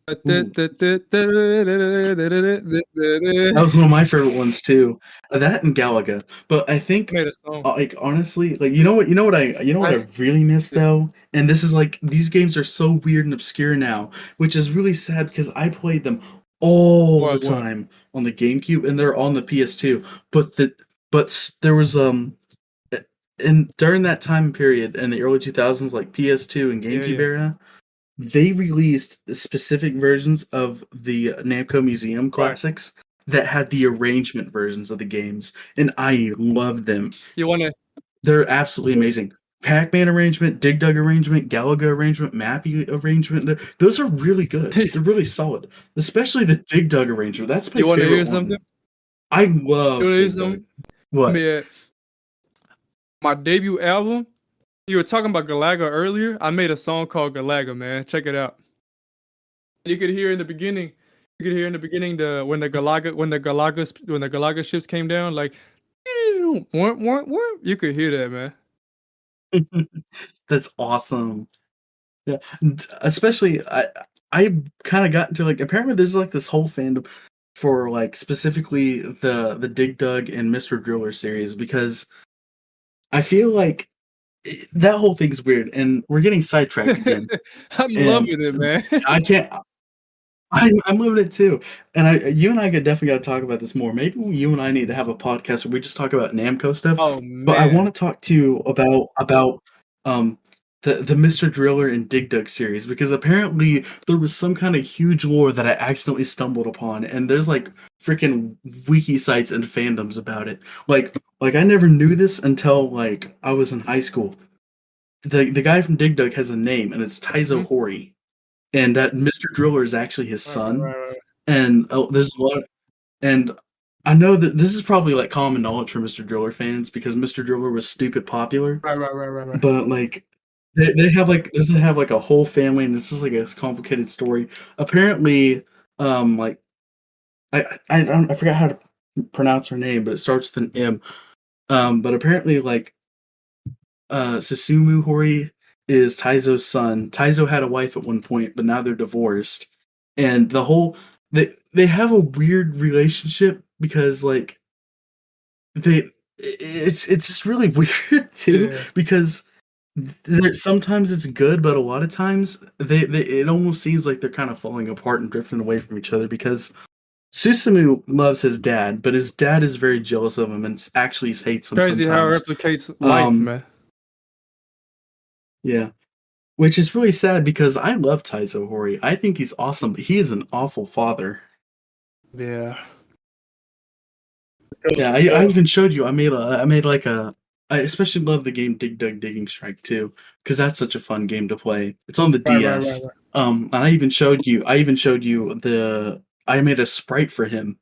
Ooh, I that was one of my favorite ones too. That and Galaga. But I think, made a song. like honestly, like you know what I I really miss though, and this is like these games are so weird and obscure now, which is really sad because I played them all the what? time on the GameCube and they're on the PS2. But there was and during that time period in the early 2000s, like PS2 and Yeah, GameCube yeah. era, they released specific versions of the Namco Museum Right. classics that had the arrangement versions of the games, and I loved them. You wanna? They're absolutely amazing. Pac-Man arrangement, Dig Dug arrangement, Galaga arrangement, Mappy arrangement. Those are really good. They're really solid. Especially the Dig Dug arrangement. That's my You wanna favorite hear something? one. I You love wanna hear Dig Dug. something? What? Man, my debut album. You were talking about Galaga earlier. I made a song called Galaga, man. Check it out. You could hear in the beginning. You could hear in the beginning the when the Galaga ships came down, like you could hear that, man. That's awesome. Yeah, especially I kind of got into like apparently there's like this whole fandom for like specifically the Dig Dug and Mr. Driller series because I feel like that whole thing's weird and we're getting sidetracked again I'm and loving it, man. I can't I'm loving it too and I you and I could definitely got to talk about this more. Maybe you and I need to have a podcast where we just talk about Namco stuff. Oh But I man. want to talk to you about um the Mr. Driller and Dig Dug series because apparently there was some kind of huge lore that I accidentally stumbled upon and there's like freaking wiki sites and fandoms about it. Like I never knew this until like I was in high school. The guy from Dig Dug has a name and it's Taizo Mhm. Hori and that Mr. Driller is actually his son Right. and there's a lot and I know that this is probably like common knowledge for Mr. Driller fans because Mr. Driller was stupid popular, Right. but like they have like doesn't have like a whole family and it's just like a complicated story. Apparently, like I forgot how to pronounce her name, but it starts with an M. But apparently like Susumu Hori is Taizo's son. Taizo had a wife at one point, but now they're divorced. And they have a weird relationship because like it's just really weird too Yeah. because sometimes it's good, but a lot of times they it almost seems like they're kind of falling apart and drifting away from each other because Susumu loves his dad, but his dad is very jealous of him and actually hates him Crazy how it sometimes. replicates life, Um, man. yeah, which is really sad because I love Taizo Hori. I think he's awesome, but he is an awful father. Yeah. Yeah, I even showed you. I made like a. I especially love the game Dig Dug Digging Strike too because that's such a fun game to play. It's on the DS. Right. And I even showed you. I even showed you the. I made a sprite for him.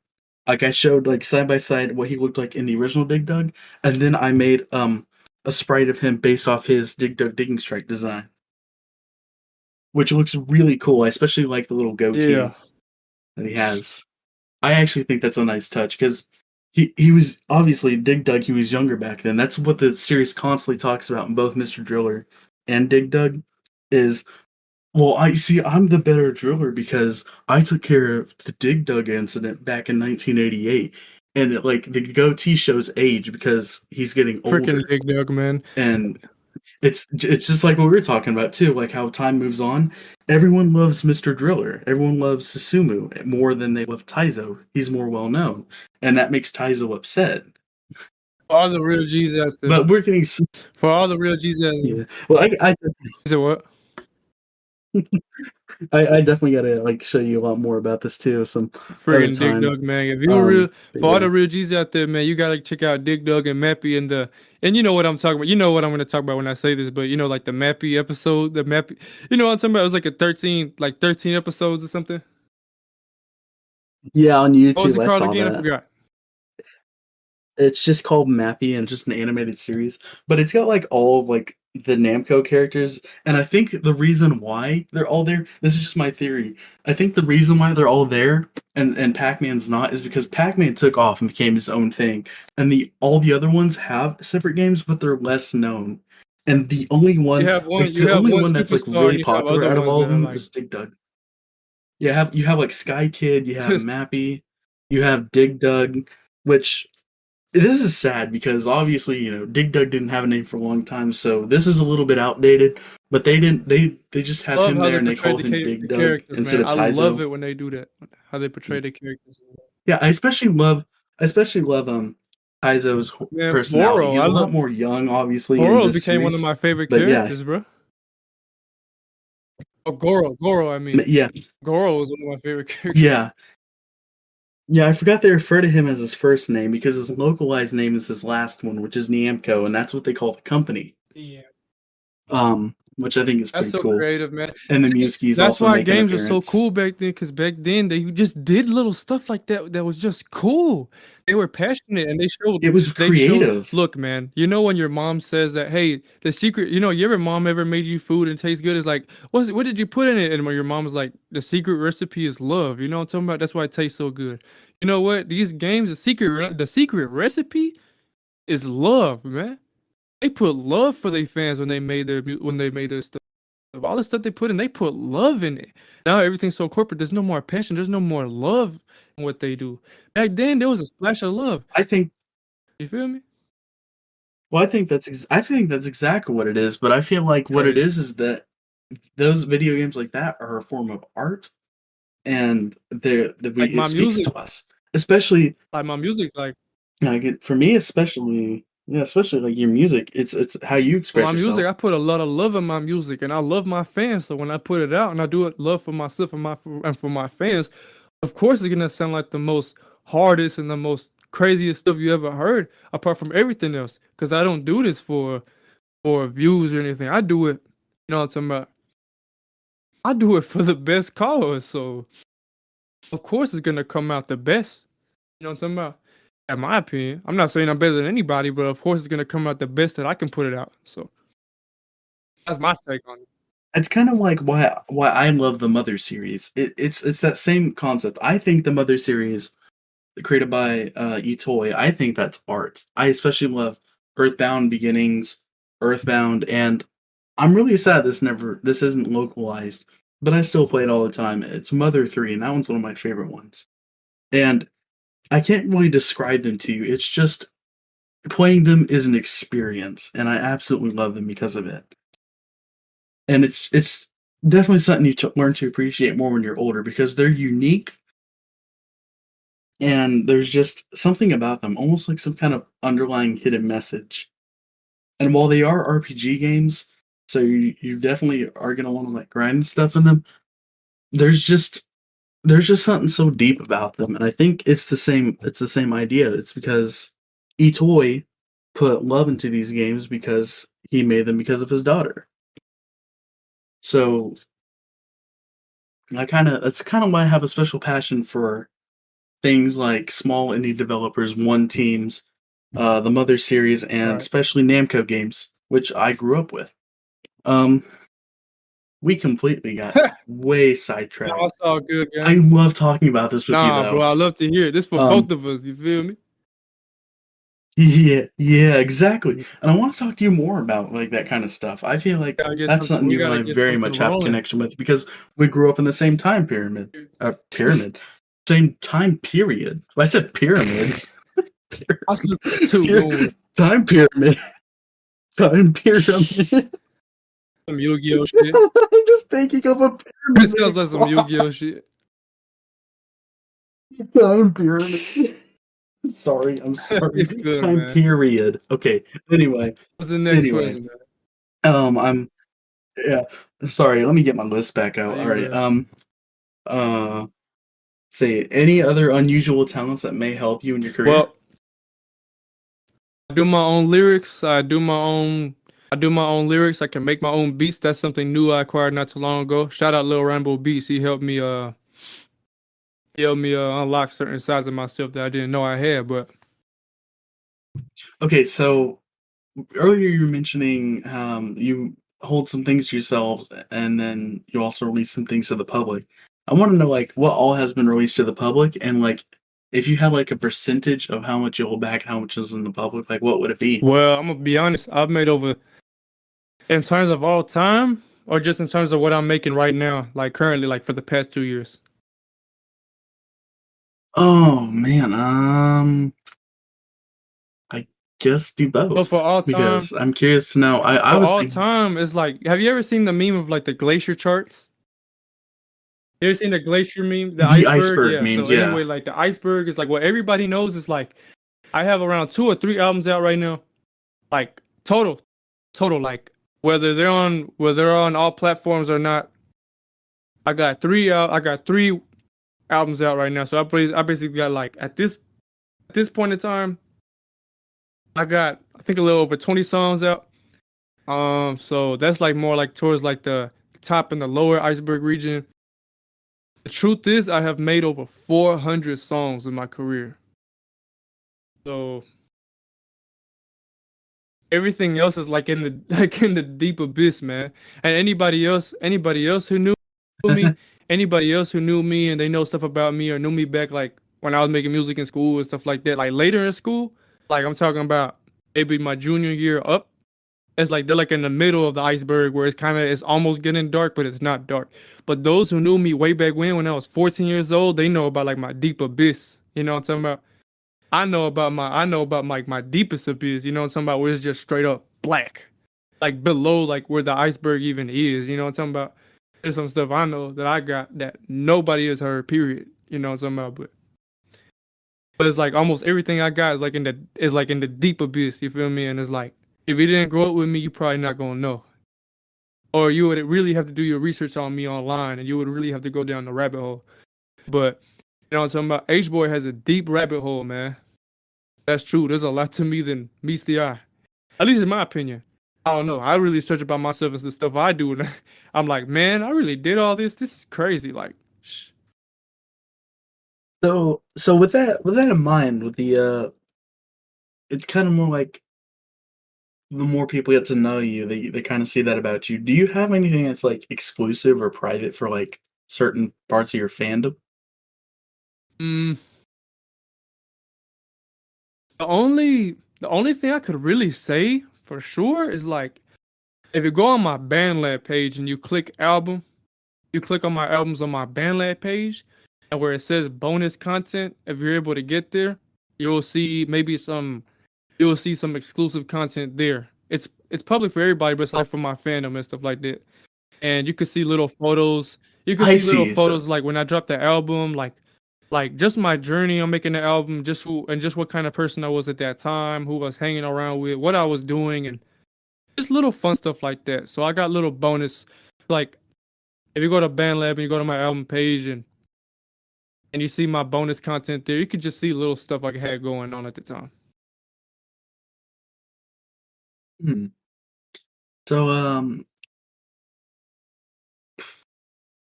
Like I showed like side by side what he looked like in the original Dig Dug, and then I made a sprite of him based off his Dig Dug Digging Strike design, which looks really cool. I especially like the little Yeah. goatee that he has. I actually think that's a nice touch because he was obviously Dig Dug. He was younger back then. That's what the series constantly talks about in both Mr. Driller and Dig Dug. Is well, I see. I'm the better driller because I took care of the Dig Dug incident back in 1988, and like the goatee shows age because he's getting Freaking older, Dig Dug, man. and it's just like what we were talking about too, like how time moves on. Everyone loves Mr. Driller. Everyone loves Susumu more than they love Taizo. He's more well known, and that makes Taizo upset. For all the real G's out there. But we're getting For all the real G's out yeah. there. Well, Is it what? I definitely gotta like show you a lot more about this too some other Friggin' Dig time. Dug, man. If you real, But for all the yeah, real G's out there, man, you gotta check out Dig Dug and Mappy and you know what I'm talking about. You know what I'm gonna talk about when I say this, but you know, like the Mappy episode, the Mappy, you know what I'm talking about? It was like 13 episodes or something. yeah, on What was YouTube it I called saw again? I that. forgot. It's just called Mappy and just an animated series, but it's got like all of like the Namco characters, and I think the reason why they're all there. This is just my theory. I think the reason why they're all there and Pac-Man's not is because Pac-Man took off and became his own thing, and the all the other ones have separate games, but they're less known. And the only one, like You the have only one one that's like superstar and really you have popular other out of ones all that of are them like is Dig Dug. You have like Sky Kid, you have Mappy, you have Dig Dug, which this is sad because obviously, Dig Dug didn't have a name for a long time, so this is a little bit outdated. But they didn't. They just have love him how there they and they portray call him the Dig Dug characters, instead man. of I love Taizo. it when they do that. How they portray the characters. Yeah, I especially love Taizo's Man, personality. He's a lot love more young, obviously, in Goro this became one of series. my favorite But yeah, characters, bro. Oh, Goro, I mean. yeah, Goro was one of my favorite characters. yeah, yeah. I forgot they refer to him as his first name because his localized name is his last one, which is Namco, and that's what they call the company. Yeah. Which I think is That's pretty so cool. creative, man. And the See, Muskies that's also why make an games were so appearance. cool back then, because back then they just did little stuff like that that was just cool. They were passionate and It was they showed creative. look, man, you know when your mom says that, hey, the secret, you know, your mom ever made you food and tastes good? It's like, what did you put in it? And when your mom was like, the secret recipe is love. You know what I'm talking about? That's why it tastes so good. You know what? These games, the secret recipe is love, man. They put love for their fans when they made their stuff. Of all the stuff they put in, they put love in it. Now everything's so corporate. There's no more passion. There's no more love in what they do. Back then, there was a splash of love. I think. You feel me? Well, I think that's exactly what it is. But I feel like what it Crazy. is that those video games like that are a form of art, and Like it my speaks music, to us, especially like for me, especially yeah, especially like your music. It's how you express my music. yourself. I put a lot of love in my music, and I love my fans. So when I put it out and I do it love for myself and for my fans, of course it's gonna sound like the most hardest and the most craziest stuff you ever heard, apart from everything else. Because I don't do this for views or anything. I do it, you know what I'm talking about. I do it for the best cause, so of course it's gonna come out the best. You know what I'm talking about? In my opinion, I'm not saying I'm better than anybody, but of course it's gonna come out the best that I can put it out. So that's my take on it. It's kind of like why I love the Mother series. It's that same concept. I think the Mother series created by Itoi, I think that's art. I especially love Earthbound Beginnings, Earthbound, and I'm really sad this isn't localized, but I still play it all the time. It's Mother 3, and that one's one of my favorite ones. And I can't really describe them to you. It's just playing them is an experience, and I absolutely love them because of it. And it's definitely something learn to appreciate more when you're older because they're unique and there's just something about them, almost like some kind of underlying hidden message. And while they are RPG games, so you definitely are gonna want to like grind stuff in them. There's just there's just something so deep about them, and I think it's the same idea. It's because Itoi put love into these games because he made them because of his daughter. So that's kind of why I have a special passion for things like small indie developers, one teams, the Mother series, and Right. especially Namco games, which I grew up with. Um, we completely got way No, sidetracked. it's all good, I gang. love talking about this with you, Nah, bro, though. I love to hear it. This for Um, both of us. You feel me? Yeah, exactly. And I want to talk to you more about like that kind of stuff. I feel like Gotta get that's something. something We you and gotta I get very something much have rolling. connection with because we grew up in the same time pyramid. Pyramid. Same time period. I said pyramid. I slipped that too. Don't worry. Time pyramid. Time pyramid. Some Yu-Gi-Oh shit. I'm just thinking of a It pyramid in sounds a like some clock. Yu-Gi-Oh shit. Time pyramid. Sorry, I'm sorry. You're good, Time man. period. Okay. Anyway, What's the next anyway. question, man? I'm yeah. Sorry, let me get my list back Are out. All you right. good? Uh say any other unusual talents that may help you in your career? Well, I do my own lyrics. I do my own lyrics. I can make my own beats. That's something new I acquired not too long ago. Shout out Lil Rainbow Beats. He helped me unlock certain sides of myself that I didn't know I had. But Okay, so earlier you were mentioning you hold some things to yourselves and then you also release some things to the public. I want to know like what all has been released to the public and like if you have like a percentage of how much you hold back, how much is in the public, like what would it be? well, I'm gonna be honest. I've made over in terms of all time, or just in terms of what I'm making right now, like currently, like for the past 2 years. Oh man, I guess do So for both all time, because I'm curious to know. I for was all thinking time, it's like, have you ever seen the meme of like the glacier charts? You ever seen the glacier meme, the the iceberg? iceberg Yeah. So memes, yeah. anyway, like the iceberg is like what everybody knows is like I have around 2 or 3 albums out right now, like total, like whether they're on all platforms or not. I got three albums out right now. So I basically got like at this point in time, I think a little over 20 songs out. So that's like more like towards like the top and the lower iceberg region. The truth is, I have made over 400 songs in my career. So everything else is like in the like in the deep abyss, man. And anybody else who knew me, anybody else who knew me and they know stuff about me or knew me back like when I was making music in school and stuff like that, like later in school, like I'm talking about maybe my junior year up. It's like they're like in the middle of the iceberg where it's almost getting dark, but it's not dark. But those who knew me way back when I was 14 years old, they know about like my deep abyss. You know what I'm talking about? I know about like my deepest abyss, you know what I'm talking about, where it's just straight up black. Like below like where the iceberg even is, you know what I'm talking about? There's some stuff I know that I got that nobody has heard, period. You know what I'm talking about? But it's like almost everything I got is like in the deep abyss, you feel me? And it's like if you didn't grow up with me, you probably not gonna know. Or you would really have to do your research on me online and you would really have to go down the rabbit hole. But you know what I'm talking about? H-Boy has a deep rabbit hole, man. That's true. There's a lot to me than meets the eye. At least in my opinion. I don't know. I really search about myself and the stuff I do, and I'm like, man, I really did all this. This is crazy. Like, So with that in mind, with the it's kind of more like the more people get to know you, they kind of see that about you. Do you have anything that's like exclusive or private for like certain parts of your fandom? mm, the only thing I could really say for sure is like, if you go on my BandLab page and you click album, you click on my albums on my BandLab page, and where it says bonus content, if you're able to get there, you'll see maybe some you'll see some exclusive content there. It's public for everybody, but it's like for my fandom and stuff like that. And you could see little photos. You could I see little see. So photos like when I dropped the album, like just my journey on making the album, just what kind of person I was at that time, who I was hanging around with, what I was doing, and just little fun stuff like that. So I got little bonus, like if you go to BandLab and you go to my album page and you see my bonus content there, you could just see little stuff I had going on at the time. hmm. So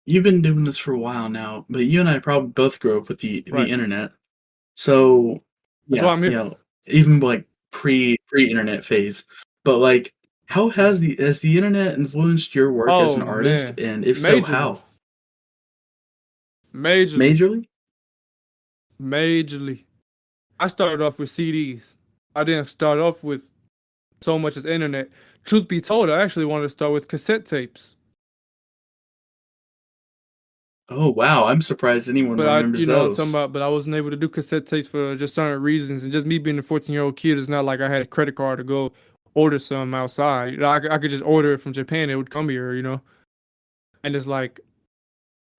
you've been doing this for a while now, but you and I probably both grew up with the Right. internet. So That's why yeah, I'm here. even like pre-internet phase. But like how has the internet influenced your work as Oh an artist? man, And if so, majorly, how? majorly, Majorly? majorly. I started off with CDs. I didn't start off with so much as internet. Truth be told, I actually wanted to start with cassette tapes. Oh wow, I'm surprised anyone But I, remembers you know, talking those. about, but I wasn't able to do cassette tapes for just certain reasons. And just me being a 14-year-old kid, it's not like I had a credit card to go order some outside. You know, I could just order it from Japan. It would come here, you know. And it's like,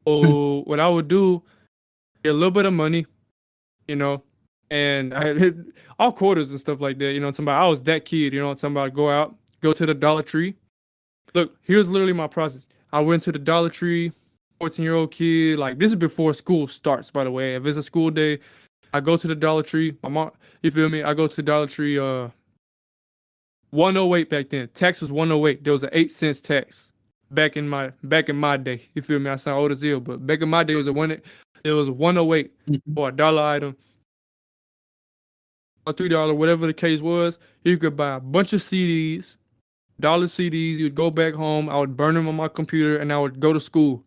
oh, what I would do, get a little bit of money, you know, and I had all quarters and stuff like that. You know, talking about I was that kid. You know, talking about go out, go to the Dollar Tree. Look, here's literally my process. I went to the Dollar Tree, 14-year-old kid. Like this is before school starts, by the way. If it's a school day, I go to the Dollar Tree. My mom, you feel me? I go to Dollar Tree. 108 back then. Tax was 108. There was an 8 cents tax back in my day. You feel me? I sound old as hell, but back in my day it was 108 Mhm. for a dollar item or $3, whatever the case was. You could buy a bunch of CDs, dollar CDs. You'd go back home. I would burn them on my computer, and I would go to school.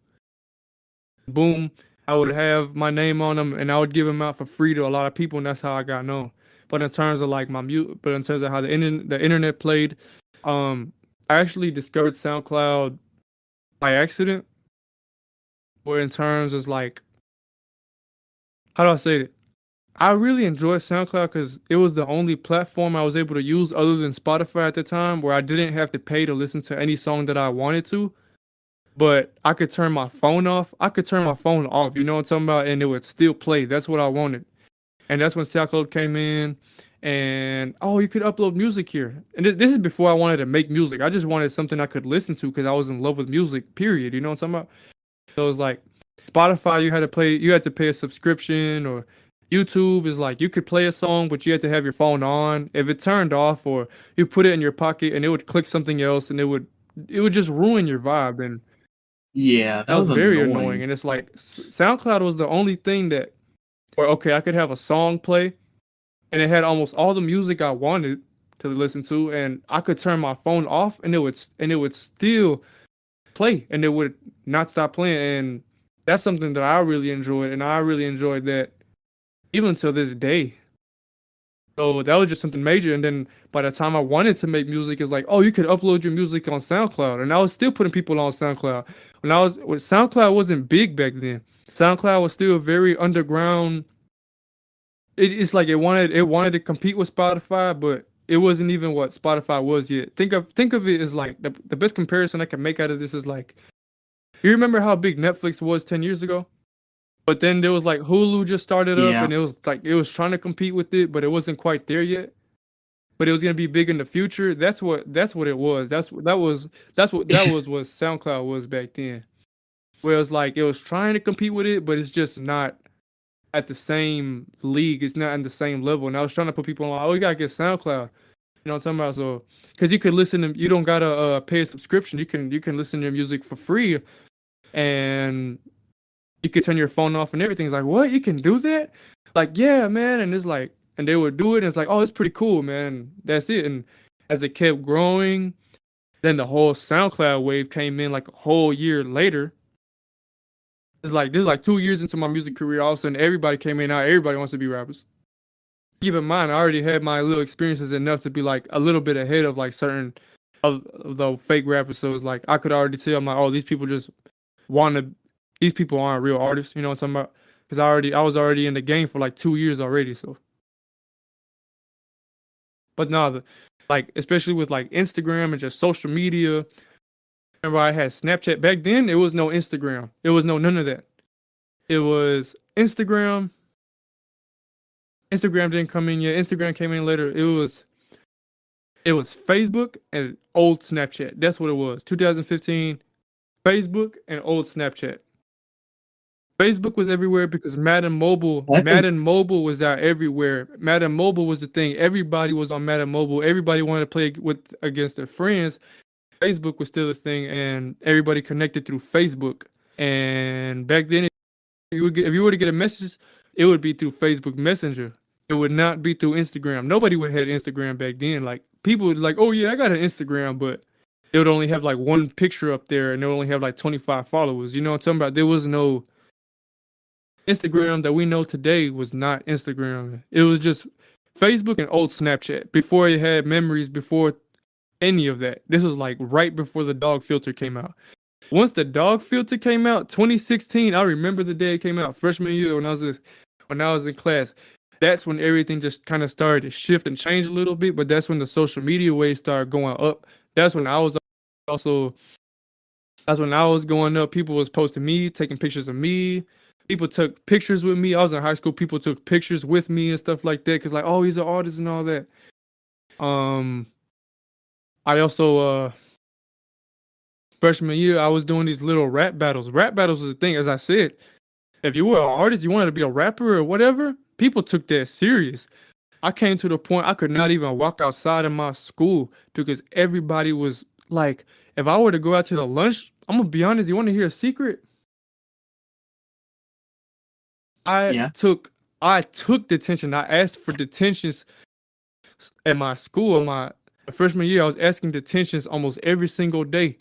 Boom. I would have my name on them, and I would give them out for free to a lot of people, and that's how I got known. But in terms of like but in terms of how the internet played, um, I actually discovered SoundCloud by accident. Where in terms is like, how do I say it? I really enjoyed SoundCloud because it was the only platform I was able to use other than Spotify at the time, where I didn't have to pay to listen to any song that I wanted to. But I could turn my phone off. I could turn my phone off, you know what I'm talking about? And it would still play. That's what I wanted. And that's when SoundCloud came in. And oh, you could upload music here. And this is before I wanted to make music. I just wanted something I could listen to because I was in love with music, period. You know what I'm talking about? So it was like Spotify, you had to pay a subscription, or YouTube is like you could play a song, but you had to have your phone on. If it turned off, or you put it in your pocket and it would click something else, and it would just ruin your vibe. And Yeah, that that was was very annoying. annoying. And it's like SoundCloud was the only thing that, where okay, I could have a song play, and it had almost all the music I wanted to listen to, and I could turn my phone off, and it would still play, and it would not stop playing. And that's something that I really enjoyed, and I really enjoyed that even to this day. So that was just something major. And then by the time I wanted to make music, it's like, oh, you could upload your music on SoundCloud. And I was still putting people on SoundCloud. When SoundCloud wasn't big back then. SoundCloud was still very underground. It's like it wanted to compete with Spotify, but it wasn't even what Spotify was yet. Think of it as like the best comparison I can make out of this is like, you remember how big Netflix was 10 years ago? But then there was like Hulu just started up, Yeah. and it was like it was trying to compete with it, but it wasn't quite there yet. But it was gonna be big in the future. That's what it was. That's what what SoundCloud was back then. Where it was like it was trying to compete with it, but it's just not at the same league. It's not in the same level. And I was trying to put people on, oh, you gotta get SoundCloud. You know what I'm talking about? So, because you could listen to, you don't gotta pay a subscription. You can listen to your music for free, and you could turn your phone off and everything. It's like, what? You can do that? Like, yeah, man. And it's like, and they would do it, and it's like, oh, it's pretty cool, man. That's it. And as it kept growing, then the whole SoundCloud wave came in like a whole year later. It's like this is like 2 years into my music career. All of a sudden, everybody came in. Now everybody wants to be rappers. Keep in mind, I already had my little experiences enough to be like a little bit ahead of like certain of the fake rappers. So it's like I could already tell, I'm like, oh, these people just want to. These people aren't real artists. You know what I'm talking about? Because I was already in the game for like 2 years already. So, but no, like especially with like Instagram and just social media. Remember, I had Snapchat back then. It was no Instagram. It was no none of that. It was Instagram. Instagram didn't come in yet. Instagram came in later. It was Facebook and old Snapchat. That's what it was. 2015, Facebook and old Snapchat. Facebook was everywhere because I think Madden Mobile was out everywhere. Madden Mobile was the thing. Everybody was on Madden Mobile. Everybody wanted to play with against their friends. Facebook was still a thing, and everybody connected through Facebook. And back then, if you were to get a message, it would be through Facebook Messenger. It would not be through Instagram. Nobody would have Instagram back then. Like people would like, oh yeah, I got an Instagram, but it would only have like one picture up there, and it would only have like 25 followers. You know what I'm talking about? There was no Instagram that we know today was not Instagram. It was just Facebook and old Snapchat before it had memories, before any of that. This was like right before the dog filter came out. Once the dog filter came out, 2016, I remember the day it came out, freshman year when I was in class. That's when everything just kind of started to shift and change a little bit. But that's when the social media waves started going up. That's when I was also that's when I was going up. People was posting me, taking pictures of me. People took pictures with me. I was in high school. People took pictures with me and stuff like that. Cause like, oh, he's an artist and all that. Um, I also freshman year, I was doing these little rap battles. Rap battles was a thing, as I said. If you were an artist, you wanted to be a rapper or whatever, people took that serious. I came to the point I could not even walk outside of my school because everybody was like, if I were to go out to the lunch, I'm gonna be honest, you want to hear a secret? I Yeah. took I took detention. I asked for detentions at my school. My freshman year, I was asking detentions almost every single day.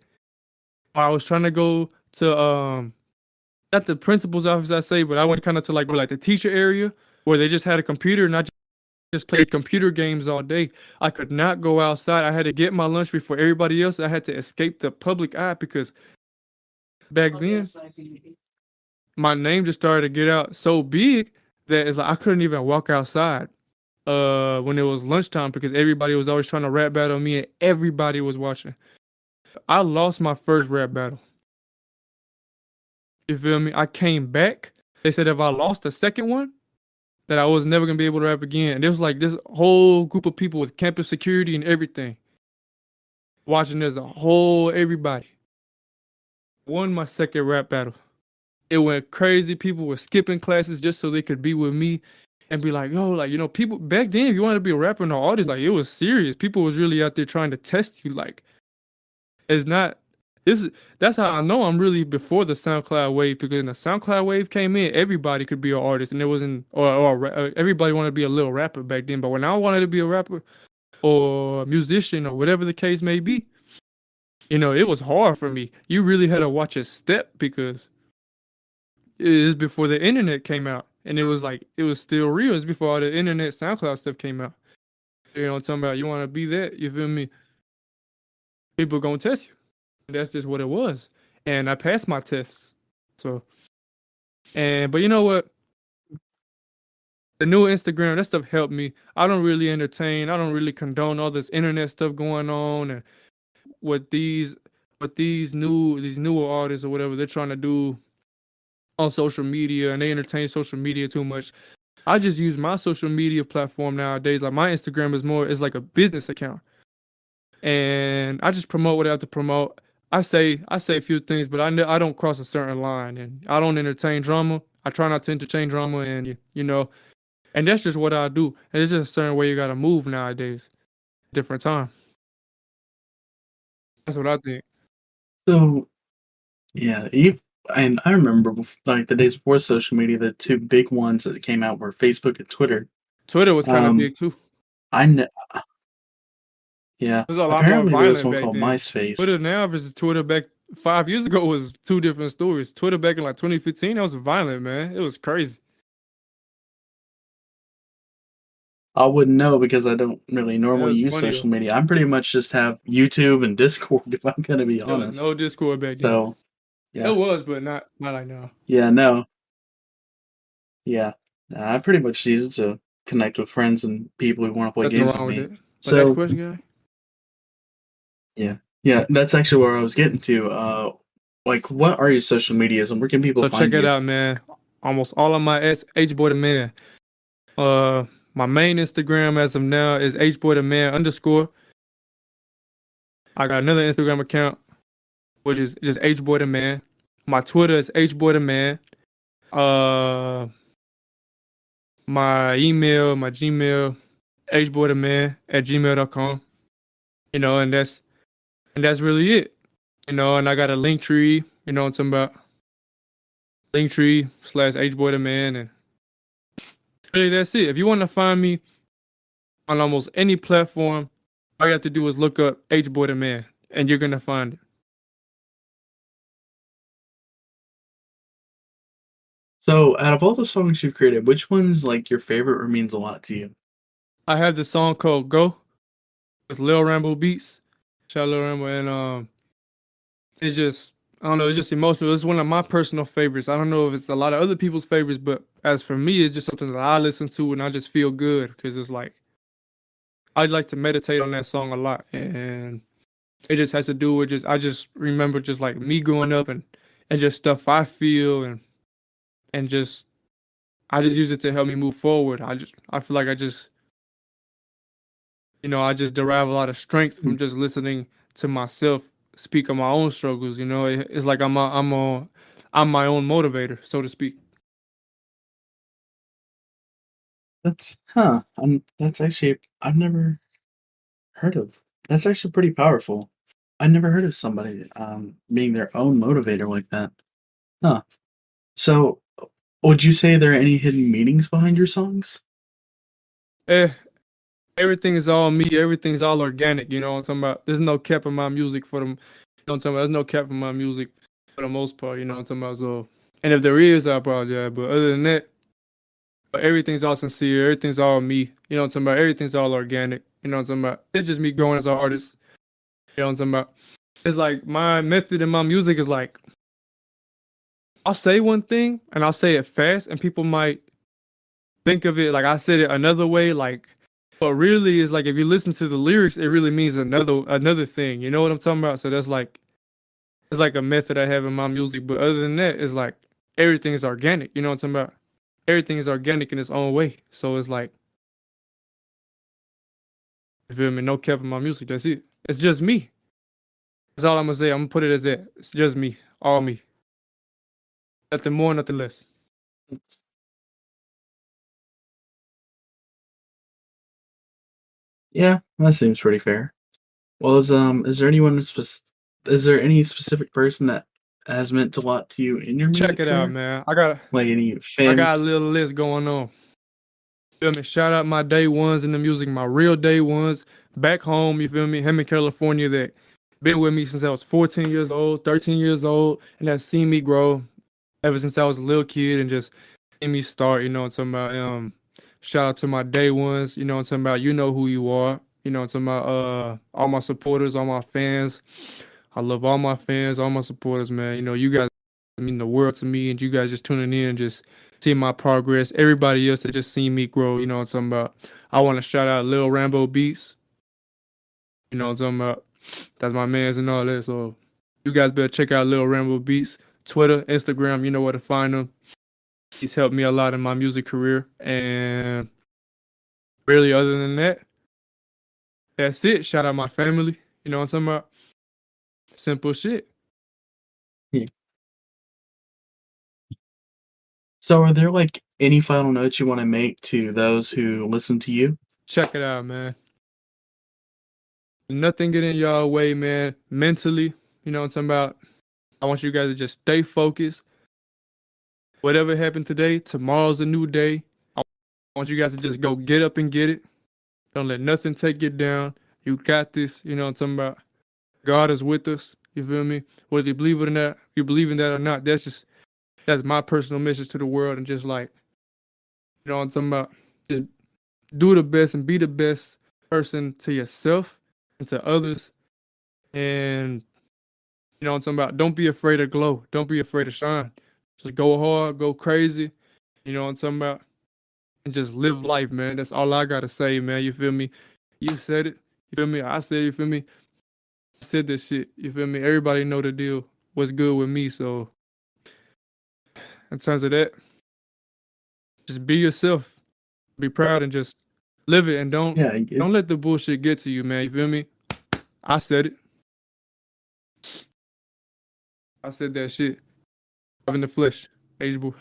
I was trying to go to not the principal's office, I say, but I went kind of to like the teacher area where they just had a computer and I just played computer games all day. I could not go outside. I had to get my lunch before everybody else. I had to escape the public eye because back then my name just started to get out so big that it's like I couldn't even walk outside when it was lunchtime because everybody was always trying to rap battle me and everybody was watching. I lost my first rap battle. You feel me? I came back. They said if I lost the second one, that I was never gonna be able to rap again. And there was like this whole group of people with campus security and everything watching. There's a whole everybody. Won my second rap battle. It went crazy. People were skipping classes just so they could be with me and be like, yo, like, you know, people back then, if you wanted to be a rapper and an artist, like it was serious. People was really out there trying to test you. Like, it's not this is that's how I know I'm really before the SoundCloud wave because when the SoundCloud wave came in, everybody could be an artist and there wasn't everybody wanted to be a little rapper back then. But when I wanted to be a rapper or a musician or whatever the case may be, you know, it was hard for me. You really had to watch a step because it is before the internet came out. And it was like it was still real. It's before all the internet SoundCloud stuff came out. You know what I'm talking about? You wanna be that, you feel me? People gonna test you. That's just what it was. And I passed my tests. So but you know what? The new Instagram, that stuff helped me. I don't really entertain, I don't really condone all this internet stuff going on and what these newer artists or whatever they're trying to do on social media and they entertain social media too much. I just use my social media platform nowadays. Like my Instagram is like a business account. And I just promote what I have to promote. I say a few things, but I don't cross a certain line, and I don't entertain drama. I try not to entertain drama, and you know, and that's just what I do. And it's just a certain way you gotta move nowadays. Different time. That's what I think. So yeah, and I remember like the days before social media, the two big ones that came out were Facebook and Twitter. Twitter was kind of Um, big too. I kn- yeah. It was a lot more Apparently, there was violent one back called then. MySpace. Twitter now versus Twitter back 5 years ago was two different stories. Twitter back in like 2015, that was violent, man. It was crazy. I wouldn't know because I don't really That normally was use funny social though. media. I'm pretty much just have YouTube and Discord if I'm gonna be There was no honest. Discord back then. So It yeah, was, but not like now. yeah, no, yeah. I pretty much use it to connect with friends and people who want to play Nothing games with wrong with me. it. But next So question, guy. yeah, yeah, that's actually where I was getting to. Like, what are your social medias and where can people So check find it you? out, man. Almost all of my Hboydaman. My main Instagram as of now is Hboydaman_. I got another Instagram account which is just Hboydaman. My Twitter is Hboydaman. Uh, my email, my Gmail, hboydaman@gmail.com. You know, and that's really it. You know, and I got a link tree. You know what I'm talking about? Linktree/Hboydaman, and really that's it. If you want to find me on almost any platform, all you have to do is look up Hboydaman, and you're gonna find it. So, out of all the songs you've created, which one's like your favorite or means a lot to you? I have this song called "Go" with Lil Rambo beats. Shout out Lil Rambo, and it's just I don't know, it's just emotional. It's one of my personal favorites. I don't know if it's a lot of other people's favorites, but as for me, it's just something that I listen to and I just feel good because it's like I like to meditate on that song a lot, and it just has to do with just I just remember just like me growing up and just stuff I feel and just I just use it to help me move forward. I feel like I just derive a lot of strength from just listening to myself speak on my own struggles. It's like I'm my own motivator, so to speak. That's huh. That's actually I've never heard of. That's actually pretty powerful. I never heard of somebody being their own motivator like that. Huh. So, would you say there are any hidden meanings behind your songs? Eh, Everything is all me. Everything's all organic. You know what I'm talking about? There's no cap in my music for them. You know what I'm talking about? There's no cap in my music for the most part. You know what I'm talking about? So, and if there is, I apologize. But other than that, everything's all sincere. Everything's all me. You know what I'm talking about? Everything's all organic. You know what I'm talking about? It's just me growing as an artist. You know what I'm talking about? It's like my method in my music is like I'll say one thing and I'll say it fast, and people might think of it like I said it another way, like, but really is like if you listen to the lyrics, it really means another thing. You know what I'm talking about? So that's like it's like a method I have in my music. But other than that, it's like everything is organic. You know what I'm talking about? Everything is organic in its own way. So it's like you feel me? No cap in my music. That's it. It's just me. That's all I'm gonna say. I'm gonna put it as that. It's just me. All me. Nothing more, nothing less. Yeah, that seems pretty fair. Well, is there any specific person that has meant a lot to you in your Check music it out, career? man. Like any I fam? got a little list going on. Feel me? Shout out my day ones in the music, my real day ones back home. You feel me? Him in California that been with me since I was 14 years old, 13 years old, and have seen me grow ever since I was a little kid and just seen me start. You know what I'm talking about? Shout out to my day ones. You know what I'm talking about? You know who you are. You know what I'm talking about? All my supporters, all my fans. I love all my fans, all my supporters, man. You know, you guys mean the world to me, and you guys just tuning in, just seeing my progress. Everybody else that just seen me grow, you know what I'm talking about. I want to shout out Lil Rambo Beats, you know what I'm talking about. That's my man's and all that. So you guys better check out Lil Rambo Beats, Twitter, Instagram. You know where to find him. He's helped me a lot in my music career, and really, other than that, that's it. Shout out my family. You know what I'm talking about. Simple shit. Yeah. So, are there like any final notes you want to make to those who listen to you? Check it out, man. Nothing get in y'all way, man. Mentally, you know what I'm talking about. I want you guys to just stay focused. Whatever happened today, tomorrow's a new day. I want you guys to just go get up and get it. Don't let nothing take you down. You got this. You know what I'm talking about. God is with us. You feel me? Whether you believe it or not, you believe in that or not. That's my personal message to the world. And just like, you know what I'm talking about. Just do the best and be the best person to yourself and to others. And you know what I'm talking about? Don't be afraid to glow. Don't be afraid to shine. Just go hard, go crazy. You know what I'm talking about? And just live life, man. That's all I gotta say, man. You feel me? You said it. You feel me? I said, you feel me? I said this shit. You feel me? Everybody know the deal. What's good with me? So in terms of that, just be yourself. Be proud and just live it. And Yeah, don't let the bullshit get to you, man. You feel me? I said it. I said that shit. In the flesh. H-boy.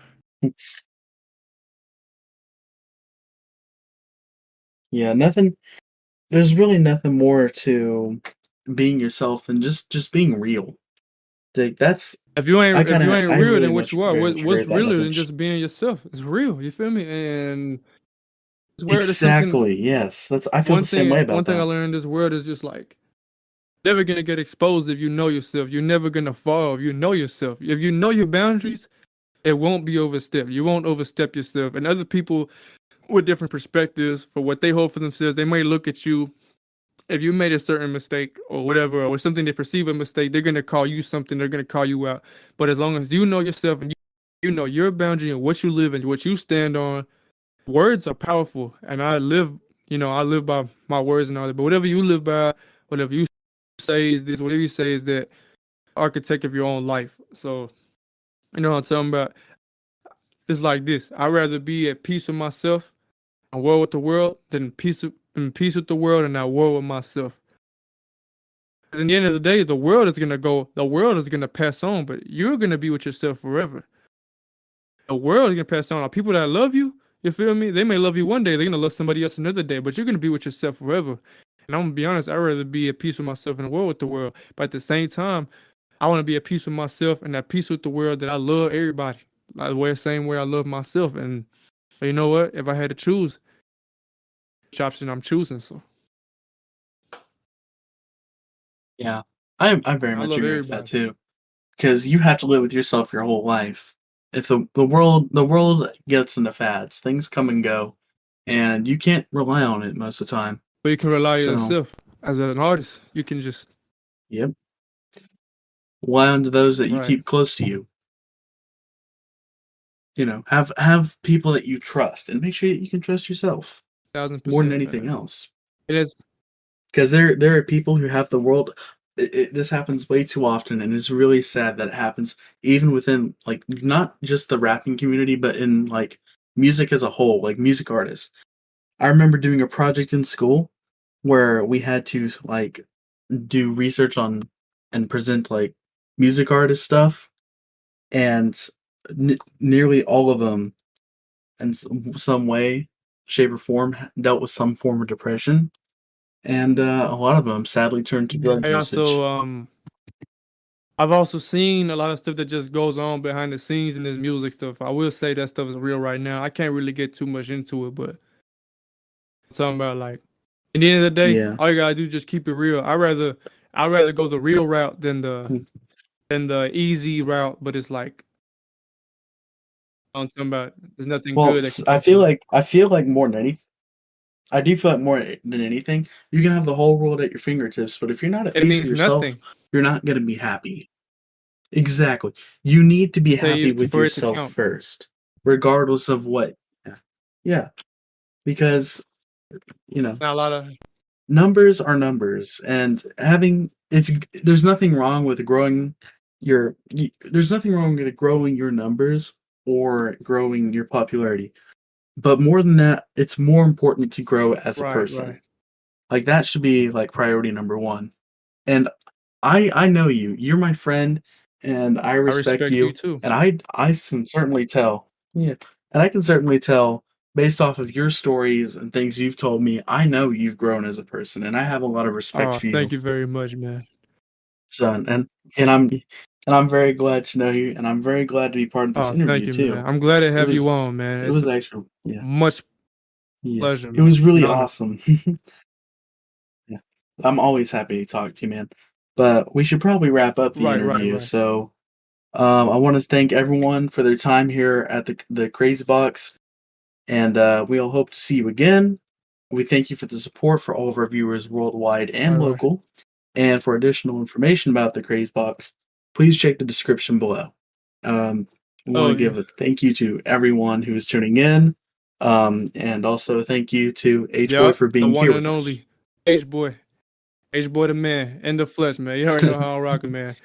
yeah. Nothing. There's really nothing more to being yourself than just being real. Like that's If you ain't I real, really then what much you are? very much agree What's with that realer than message. just being yourself? It's real. You feel me? And this world is something. Exactly. Yes. That's I feel the same way One about thing I that. learned in this world is just like never gonna get exposed if you know yourself. You're never gonna fall if you know yourself. If you know your boundaries, it won't be overstepped. You won't overstep yourself. And other people with different perspectives for what they hold for themselves. They may look at you if you made a certain mistake or whatever, or something they perceive a mistake, they're gonna call you something. They're gonna call you out. But as long as you know yourself and you know your boundary and what you live and what you stand on, words are powerful. And I live, I live by my words and all that. But whatever you live by, whatever you say is this, whatever you say is that, architect of your own life. So you know what I'm talking about. It's like this. I'd rather be at peace with myself and war with the world than in peace with the world and not war with myself. In the end of the day, the world is gonna pass on, but you're gonna be with yourself forever. The world is gonna pass on. People that love you, you feel me? They may love you one day, they're gonna love somebody else another day, but you're gonna be with yourself forever. And I'm gonna be honest, I'd rather be at peace with myself in the world with the world. But at the same time, I wanna be at peace with myself and at peace with the world that I love everybody. Like the same way I love myself. And you know what? If I had to choose, which option I'm choosing, so Yeah, I very I much love agree with that everybody. too. Because you have to live with yourself your whole life. If the world gets into fads, things come and go, and you can't rely on it most of the time. But you can rely on So, yourself as an artist. You can just yep, rely on to those that you right, keep close to you. Have people that you trust, and make sure that you can trust yourself thousand more than percent, anything man. else. It is Because there are people who have the world. This happens way too often, and it's really sad that it happens even within like not just the rapping community, but in like music as a whole, like music artists. I remember doing a project in school where we had to like do research on and present like music artist stuff, and nearly all of them, in some way, shape, or form, dealt with some form of depression, and a lot of them sadly turned to drug I also usage. I've also seen a lot of stuff that just goes on behind the scenes in this music stuff. I will say that stuff is real right now. I can't really get too much into it, but I'm talking about like at the end of the day, Yeah. all you gotta do is just keep it real. I'd rather go the real route than the easy route, but it's like I'm talking about there's nothing Well, good that can I come feel from it. like more than anything, I do feel like more than anything, you can have the whole world at your fingertips, but if you're not at It peace with means yourself, nothing. you're not gonna be happy. Exactly. You need to be happy with For it to yourself count. first, regardless of what. Yeah. Yeah. Because, you know, Not a lot of numbers are numbers, and there's nothing wrong with there's nothing wrong with growing your numbers or growing your popularity. But more than that, it's more important to grow as a right, person. right. Like that should be like priority number one. And I know you. You're my friend, and I I respect respect you you. too. And I can certainly tell. Yeah, and I can certainly tell based off of your stories and things you've told me. I know you've grown as a person, and I have a lot of respect Oh, for thank you, you very much, man. son. And I'm very glad to know you, and I'm very glad to be part of this Oh, thank interview you, man. too. I'm glad to It have was you on, man. it It's was a actually, yeah, much yeah. pleasure, It man. was An really honor. awesome. Yeah. I'm always happy to talk to you, man. But we should probably wrap up the Right, right, interview. right. So, I want to thank everyone for their time here at the Crazy Box, and we all hope to see you again. We thank you for the support for all of our viewers worldwide Right, and right. local. And for additional information about the Crazy Box, please check the description below. I want Oh to give yeah. a thank you to everyone who is tuning in, and also thank you to H Boy Yup, for the being one here and with us. only H boy. H boy the man in the flesh, man. You already know how I'm rocking, man.